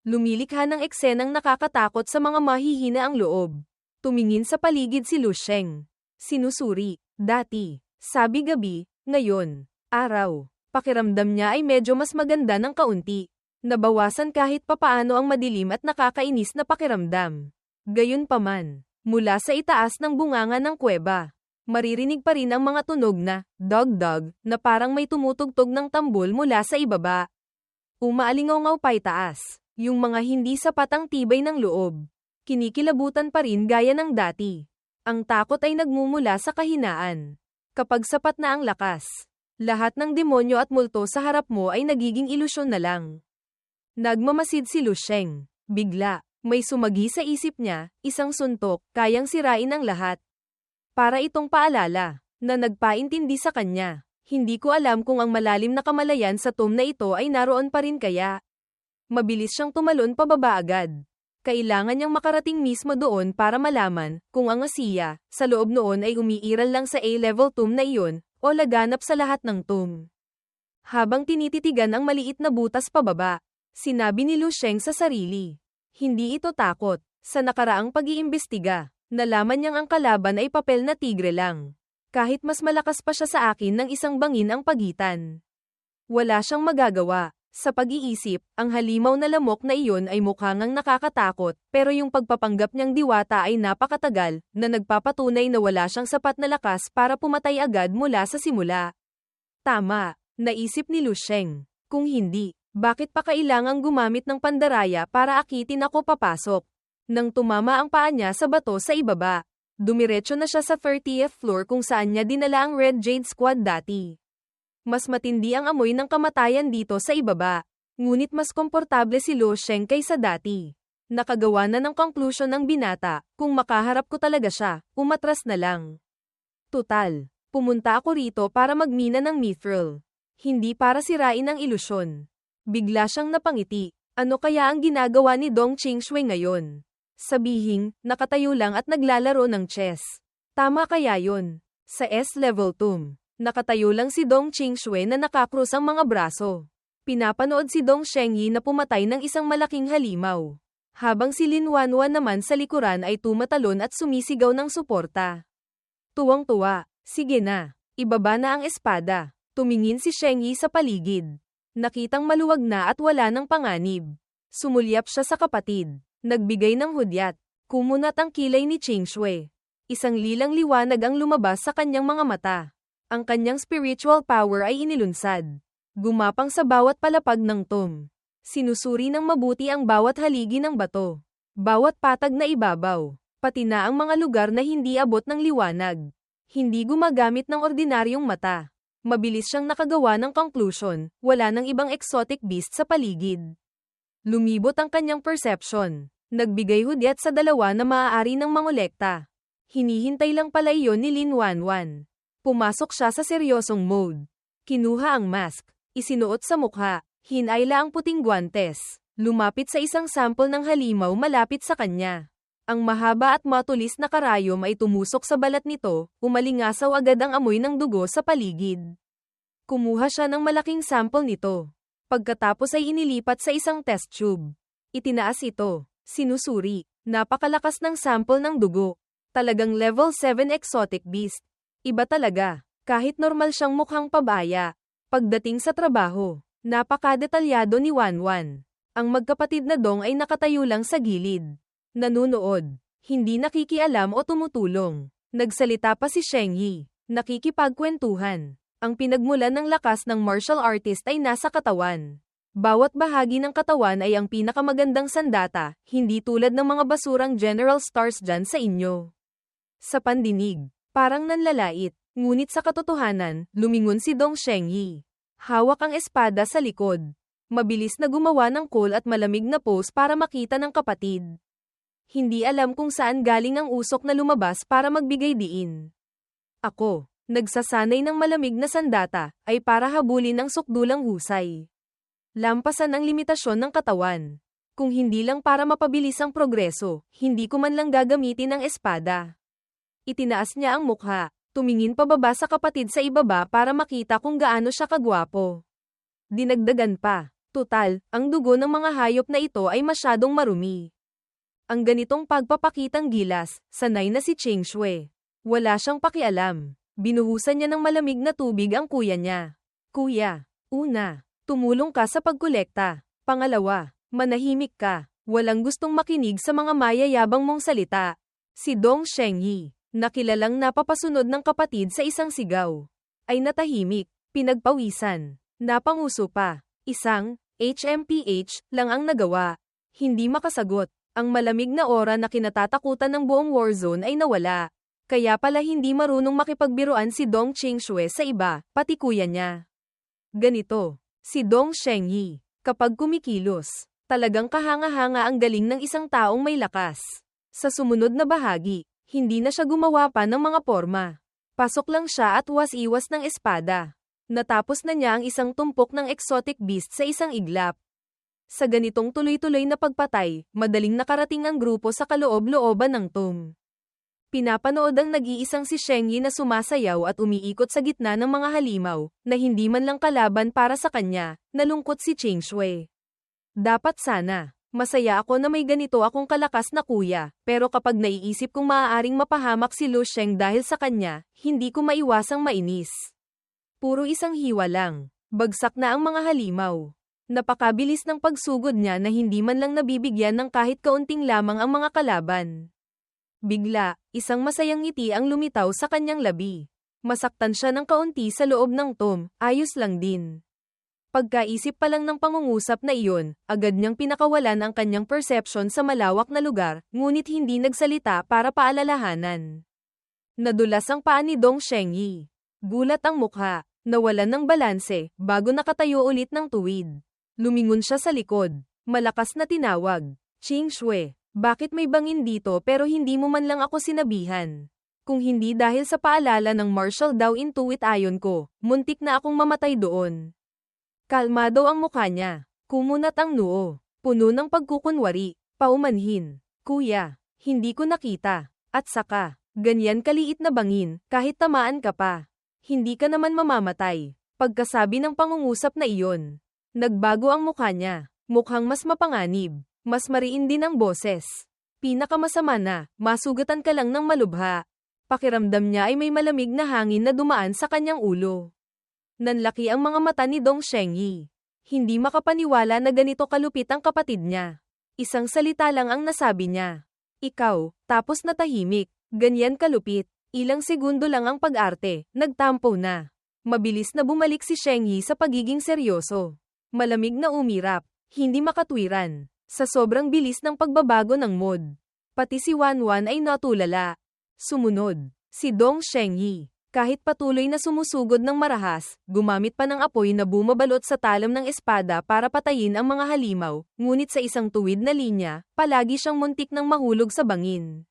Lumilikha ng eksenang nakakatakot sa mga mahihina ang loob. Tumingin sa paligid si Lu Sheng. Sinusuri. Dati. Sabi gabi. Ngayon. Araw. Pakiramdam niya ay medyo mas maganda ng kaunti. Nabawasan kahit papaano ang madilim at nakakainis na pakiramdam. Gayunpaman, mula sa itaas ng bunganga ng kuweba, maririnig pa rin ang mga tunog na dog-dog na parang may tumutugtog ng tambol mula sa ibaba. Umaalingaw-ngaw pa itaas, yung mga hindi sapat ang tibay ng loob. Kinikilabutan pa rin gaya ng dati. Ang takot ay nagmumula sa kahinaan. Kapag sapat na ang lakas, lahat ng demonyo at multo sa harap mo ay nagiging ilusyon na lang. Nagmamasid si Lu Sheng. Bigla, may sumagi sa isip niya, isang suntok, kayang sirain ang lahat. Para itong paalala, na nagpaintindi sa kanya. Hindi ko alam kung ang malalim na kamalayan sa tomb na ito ay naroon pa rin kaya. Mabilis siyang tumalon pababa agad. Kailangan niyang makarating mismo doon para malaman kung ang Asiya, sa loob noon ay umiiral lang sa A-level tomb na iyon, o laganap sa lahat ng tomb. Habang tinititigan ang maliit na butas pababa, sinabi ni Lu Sheng sa sarili. Hindi ito takot. Sa nakaraang pag-iimbestiga, nalaman niyang ang kalaban ay papel na tigre lang. Kahit mas malakas pa siya sa akin ng isang bangin ang pagitan. Wala siyang magagawa. Sa pag-iisip, ang halimaw na lamok na iyon ay mukhangang nakakatakot, pero yung pagpapanggap niyang diwata ay napakatagal, na nagpapatunay na wala siyang sapat na lakas para pumatay agad mula sa simula. Tama, naisip ni Lu Sheng. Kung hindi, bakit pa kailangang gumamit ng pandaraya para akitin ako papasok? Nang tumama ang paa niya sa bato sa ibaba, dumiretso na siya sa 30th floor kung saan niya dinala ang Red Jade Squad dati. Mas matindi ang amoy ng kamatayan dito sa ibaba, ngunit mas komportable si Lu Sheng kaysa dati. Nakagawa na ng conclusion ng binata, kung makaharap ko talaga siya, umatras na lang. Tutal, pumunta ako rito para magmina ng mithril. Hindi para sirain ang ilusyon. Bigla siyang napangiti. Ano kaya ang ginagawa ni Dong Qingshui ngayon? Sabihing, nakatayo lang at naglalaro ng chess. Tama kaya yon? Sa S-level tomb, nakatayo lang si Dong Qingshui na nakakrus ang mga braso. Pinapanood si Dong Shengyi na pumatay ng isang malaking halimaw. Habang si Lin Wanwan naman sa likuran ay tumatalon at sumisigaw ng suporta. Tuwang-tuwa, sige na, ibaba na ang espada. Tumingin si Shengyi sa paligid. Nakitang maluwag na at wala ng panganib. Sumulyap siya sa kapatid. Nagbigay ng hudyat. Kumunat ang kilay ni Qingshui. Isang lilang liwanag ang lumabas sa kanyang mga mata. Ang kanyang spiritual power ay inilunsad. Gumapang sa bawat palapag ng tomb. Sinusuri ng mabuti ang bawat haligi ng bato. Bawat patag na ibabaw. Pati na ang mga lugar na hindi abot ng liwanag. Hindi gumagamit ng ordinaryong mata. Mabilis siyang nakagawa ng conclusion, wala nang ibang exotic beast sa paligid. Lumibot ang kanyang perception. Nagbigay hudyat sa dalawa na maaari ng mangolekta. Hinihintay lang pala iyon ni Lin Wanwan. Pumasok siya sa seryosong mode. Kinuha ang mask. Isinuot sa mukha. Hinayla ang puting guantes. Lumapit sa isang sample ng halimaw malapit sa kanya. Ang mahaba at matulis na karayom ay tumusok sa balat nito, umalingasaw agad ang amoy ng dugo sa paligid. Kumuha siya ng malaking sample nito. Pagkatapos ay inilipat sa isang test tube. Itinaas ito. Sinusuri. Napakalakas ng sample ng dugo. Talagang level 7 exotic beast. Iba talaga. Kahit normal siyang mukhang pabaya. Pagdating sa trabaho, napakadetalyado ni Wanwan. Ang magkapatid na Dong ay nakatayo lang sa gilid. Nanunood. Hindi nakikialam o tumutulong. Nagsalita pa si Shengyi. Nakikipagkwentuhan. Ang pinagmulan ng lakas ng martial artist ay nasa katawan. Bawat bahagi ng katawan ay ang pinakamagandang sandata, hindi tulad ng mga basurang general stars dyan sa inyo. Sa pandinig, Parang nanlalait, ngunit sa katotohanan, lumingon si Dong Shengyi. Hawak ang espada sa likod. Mabilis na gumawa ng cool at malamig na pose para makita ng kapatid. Hindi alam kung saan galing ang usok na lumabas para magbigay diin. Ako, nagsasanay ng malamig na sandata, ay para habulin ang sukdulang husay. Lampasan ang limitasyon ng katawan. Kung hindi lang para mapabilis ang progreso, hindi ko man lang gagamitin ang espada. Itinaas niya ang mukha, tumingin pababa sa kapatid sa ibaba para makita kung gaano siya kagwapo. Dinagdagan pa, tutal, ang dugo ng mga hayop na ito ay masyadong marumi. Ang ganitong pagpapakitang gilas, sanay na si Cheng Shui. Wala siyang pakialam. Binuhusan niya ng malamig na tubig ang kuya niya. Kuya, una, tumulong ka sa pagkolekta. Pangalawa, manahimik ka. Walang gustong makinig sa mga mayayabang mong salita. Si Dong Shengyi, na kilalang napapasunod ng kapatid sa isang sigaw, ay natahimik, pinagpawisan, napanguso pa. Isang HMPH lang ang nagawa. Hindi makasagot. Ang malamig na aura na kinatatakutan ng buong warzone ay nawala. Kaya pala hindi marunong makipagbiruan si Dong Qingshui sa iba, pati kuya niya. Ganito, si Dong Shengyi, kapag kumikilos, talagang kahanga-hanga ang galing ng isang taong may lakas. Sa sumunod na bahagi, hindi na siya gumawa pa ng mga porma. Pasok lang siya at was-iwas ng espada. Natapos na niya ang isang tumpok ng exotic beast sa isang iglap. Sa ganitong tuloy-tuloy na pagpatay, madaling nakarating ang grupo sa kaloob-looban ng tomb. Pinapanood ang nag-iisang si Shengyi na sumasayaw at umiikot sa gitna ng mga halimaw, na hindi man lang kalaban para sa kanya, nalungkot si Cheng Shui. Dapat sana, masaya ako na may ganito akong kalakas na kuya, pero kapag naiisip kong maaaring mapahamak si Lu Sheng dahil sa kanya, hindi ko maiwasang mainis. Puro isang hiwa lang, bagsak na ang mga halimaw. Napakabilis ng pagsugod niya na hindi man lang nabibigyan ng kahit kaunting lamang ang mga kalaban. Bigla, isang masayang ngiti ang lumitaw sa kanyang labi. Masaktan siya ng kaunti sa loob ng tomb, ayos lang din. Pagkaisip pa lang ng pangungusap na iyon, agad niyang pinakawalan ang kanyang perception sa malawak na lugar, ngunit hindi nagsalita para paalalahanan. Nadulas ang paa ni Dong Shengyi. Gulat ang mukha, nawalan ng balanse, bago nakatayo ulit ng tuwid. Lumingon siya sa likod. Malakas na tinawag. Cheng Shui, bakit may bangin dito pero hindi mo man lang ako sinabihan? Kung hindi dahil sa paalala ng martial daw intuit ayon ko, muntik na akong mamatay doon. Kalmado ang mukha niya. Kumunat ang noo. Puno ng pagkukunwari. Paumanhin. Kuya, hindi ko nakita. At saka, ganyan kaliit na bangin, kahit tamaan ka pa. Hindi ka naman mamamatay. Pagkasabi ng pangungusap na iyon, nagbago ang mukha niya. Mukhang mas mapanganib. Mas mariin din ang boses. Pinakamasama na, masugatan ka lang ng malubha. Pakiramdam niya ay may malamig na hangin na dumaan sa kanyang ulo. Nanlaki ang mga mata ni Dong Shengyi. Hindi makapaniwala na ganito kalupit ang kapatid niya. Isang salita lang ang nasabi niya. Ikaw, tapos natahimik. Ganyan kalupit. Ilang segundo lang ang pag-arte, nagtampo na. Mabilis na bumalik si Shengyi sa pagiging seryoso. Malamig na umirap, hindi makatwiran, sa sobrang bilis ng pagbabago ng mood. Pati si Wanwan ay natulala. Sumunod, si Dong Shengyi, kahit patuloy na sumusugod ng marahas, gumamit pa ng apoy na bumabalot sa talam ng espada para patayin ang mga halimaw, ngunit sa isang tuwid na linya, palagi siyang muntik ng mahulog sa bangin.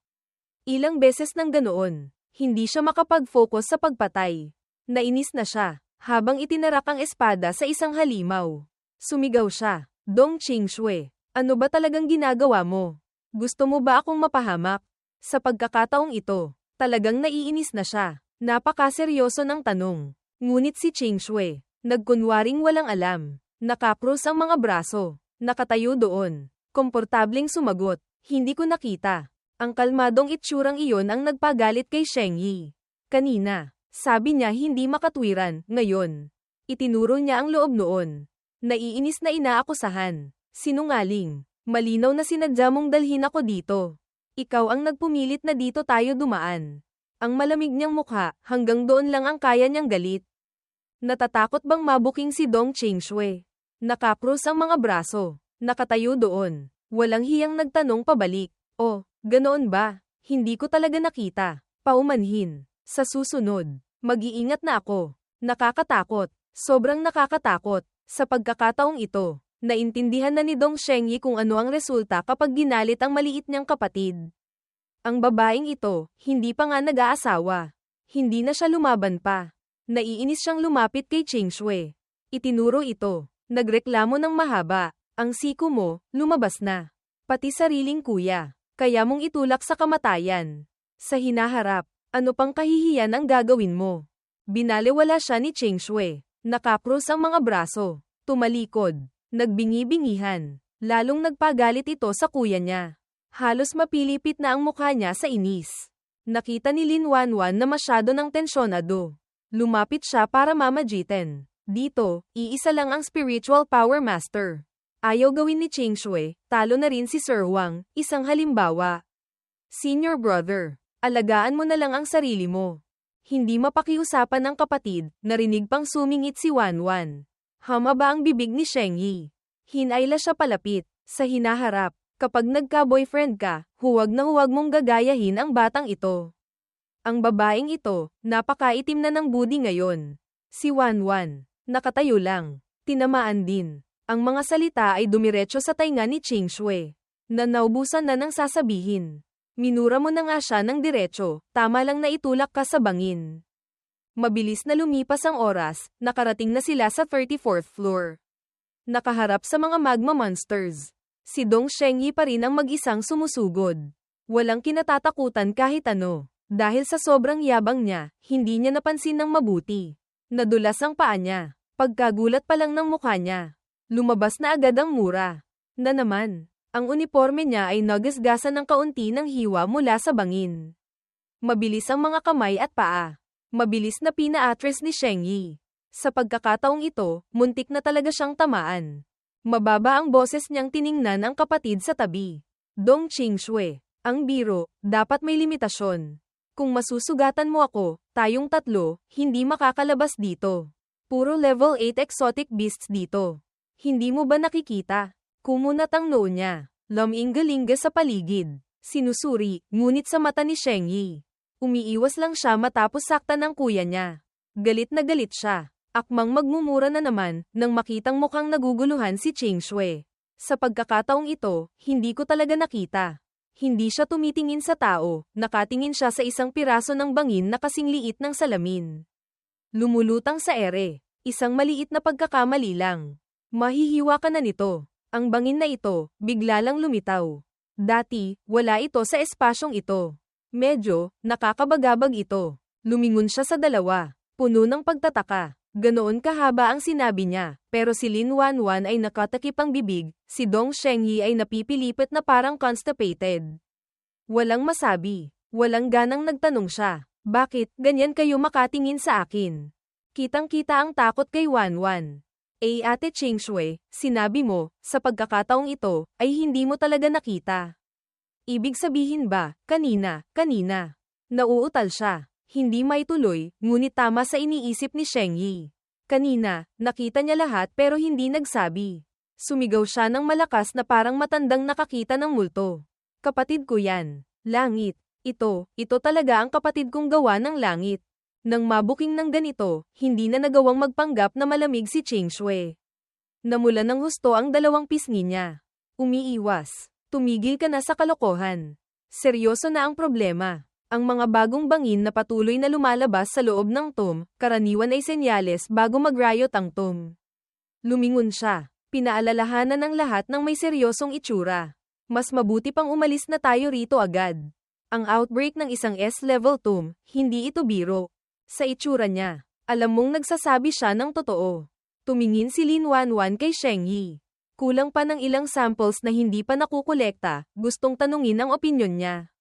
Ilang beses nang ganoon, hindi siya makapag-focus sa pagpatay. Nainis na siya, habang itinarak ang espada sa isang halimaw. Sumigaw siya, Dong Qingshui, ano ba talagang ginagawa mo? Gusto mo ba akong mapahamak? Sa pagkakataong ito, talagang naiinis na siya. Napakaseryoso ng tanong. Ngunit si Qingshui, nagkunwaring walang alam. Nakakrus ang mga braso. Nakatayo doon. Komportableng sumagot, hindi ko nakita. Ang kalmadong itsurang iyon ang nagpagalit kay Shengyi. Kanina, sabi niya hindi makatwiran, ngayon. Itinuro niya ang loob noon. Naiinis na inaakusahan. Sinungaling. Malinaw na sinadya mong dalhin ako dito. Ikaw ang nagpumilit na dito tayo dumaan. Ang malamig niyang mukha, hanggang doon lang ang kaya niyang galit. Natatakot bang mabuking si Dong Qingshui? Nakakrus ang mga braso. Nakatayo doon. Walang hiyang nagtanong pabalik. Oh, ganoon ba? Hindi ko talaga nakita. Paumanhin. Sa susunod, mag-iingat na ako. Nakakatakot. Sobrang nakakatakot. Sa pagkakataong ito, naintindihan na ni Dong Shengyi kung ano ang resulta kapag ginalit ang maliit niyang kapatid. Ang babaeng ito, hindi pa nga nag-aasawa. Hindi na siya lumaban pa. Naiinis siyang lumapit kay Ching Shui. Itinuro ito. Nagreklamo ng mahaba. Ang siko mo, lumabas na. Pati sariling kuya. Kaya mong itulak sa kamatayan. Sa hinaharap, ano pang kahihiyan ang gagawin mo? Binaliwala siya ni Ching Shui. Nakakrus ang mga braso. Tumalikod. Nagbingi-bingihan. Lalong nagpagalit ito sa kuya niya. Halos mapilipit na ang mukha niya sa inis. Nakita ni Lin Wanwan na masyado ng tensyonado. Lumapit siya para mamagitan. Dito, iisa lang ang spiritual power master. Ayaw gawin ni Ching Shui, talo na rin si Sir Wang, isang halimbawa. Senior brother, alagaan mo na lang ang sarili mo. Hindi mapakiusapan ng kapatid, narinig pang sumingit si Wanwan. Hamaba ang bibig ni Shengyi. Hinayla siya palapit, sa hinaharap. Kapag nagka-boyfriend ka, huwag na huwag mong gagayahin ang batang ito. Ang babaeng ito, napakaitim na ng budi ngayon. Si Wanwan, nakatayo lang. Tinamaan din. Ang mga salita ay dumiretso sa tainga ni Ching Shui. Na naubusan na ng sasabihin. Minura mo na nga siya ng diretso, tama lang na itulak ka sa bangin. Mabilis na lumipas ang oras, nakarating na sila sa 34th floor. Nakaharap sa mga magma monsters. Si Dong Shengyi pa rin ang mag-isang sumusugod. Walang kinatatakutan kahit ano. Dahil sa sobrang yabang niya, hindi niya napansin ng mabuti. Nadulas ang paa niya. Pagkagulat pa lang ng mukha niya. Lumabas na agad ang mura. Na naman, ang uniforme niya ay nagasgasan ng kaunti ng hiwa mula sa bangin. Mabilis ang mga kamay at paa. Mabilis na pina-atras ni Shengyi. Sa pagkakataong ito, muntik na talaga siyang tamaan. Mababa ang boses niyang tiningnan ang kapatid sa tabi. Dong Ching Shui, ang biro, dapat may limitasyon. Kung masusugatan mo ako, tayong tatlo, hindi makakalabas dito. Puro level 8 exotic beasts dito. Hindi mo ba nakikita? Kumunat ang noo niya. Lamingga-lingga sa paligid. Sinusuri, ngunit sa mata ni Shengyi. Umiiwas lang siya matapos saktan ng kuya niya. Galit na galit siya. Akmang magmumura na naman, nang makitang mukhang naguguluhan si Ching Shui. Sa pagkakataong ito, hindi ko talaga nakita. Hindi siya tumitingin sa tao, nakatingin siya sa isang piraso ng bangin na kasing liit ng salamin. Lumulutang sa ere. Isang maliit na pagkakamali lang. Mahihiwa ka na nito. Ang bangin na ito, bigla lang lumitaw. Dati, wala ito sa espasyong ito. Medyo, nakakabagabag ito. Lumingon siya sa dalawa. Puno ng pagtataka. Ganoon kahaba ang sinabi niya, pero si Lin Wanwan ay nakatakip ang bibig, si Dong Shengyi ay napipilipit na parang constipated. Walang masabi, walang ganang nagtanong siya, bakit ganyan kayo makatingin sa akin? Kitang-kita ang takot kay Wanwan. Ate Ching Shui, sinabi mo, sa pagkakataong ito, ay hindi mo talaga nakita. Ibig sabihin ba, kanina, nauutal siya. Hindi maituloy, ngunit tama sa iniisip ni Shengyi. Kanina, nakita niya lahat pero hindi nagsabi. Sumigaw siya ng malakas na parang matandang nakakita ng multo. Kapatid ko yan. Langit. Ito talaga ang kapatid kong gawa ng langit. Nang mabuking ng ganito, hindi na nagawang magpanggap na malamig si Ching Shui. Namulan ng husto ang dalawang pisngi niya. Umiiwas. Tumigil ka na sa kalokohan. Seryoso na ang problema. Ang mga bagong bangin na patuloy na lumalabas sa loob ng tomb, karaniwan ay senyales bago mag-riot ang tomb. Lumingon siya. Pinaalalahanan ng lahat ng may seryosong itsura. Mas mabuti pang umalis na tayo rito agad. Ang outbreak ng isang S-level tomb, hindi ito biro. Sa itsura niya, alam mong nagsasabi siya ng totoo. Tumingin si Lin Wanwan kay Shengyi. Kulang pa ng ilang samples na hindi pa nakukolekta, gustong tanungin ang opinyon niya.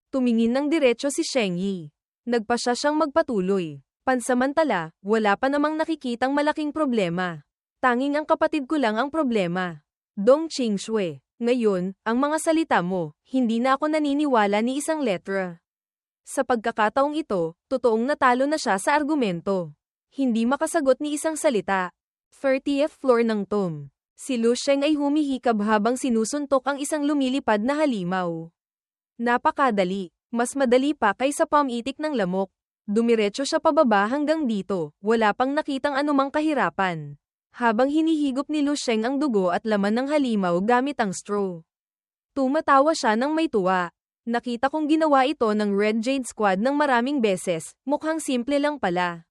Tumingin ng diretso si Shengyi. Nagpa siyang magpatuloy. Pansamantala, wala pa namang nakikitang malaking problema. Tanging ang kapatid ko lang ang problema. Dong Ching Shui, ngayon, ang mga salita mo, hindi na ako naniniwala ni isang letra. Sa pagkakataong ito, totoong natalo na siya sa argumento. Hindi makasagot ni isang salita. 30th floor ng tomb. Si Lu Sheng ay humihikab habang sinusuntok ang isang lumilipad na halimaw. Napakadali. Mas madali pa kaysa pamitik ng lamok. Dumiretso siya pababa hanggang dito, wala pang nakitang anumang kahirapan. Habang hinihigop ni Lu Sheng ang dugo at laman ng halimaw gamit ang straw. Tumatawa siya ng may tuwa. Nakita kong ginawa ito ng Red Jade Squad ng maraming beses, mukhang simple lang pala.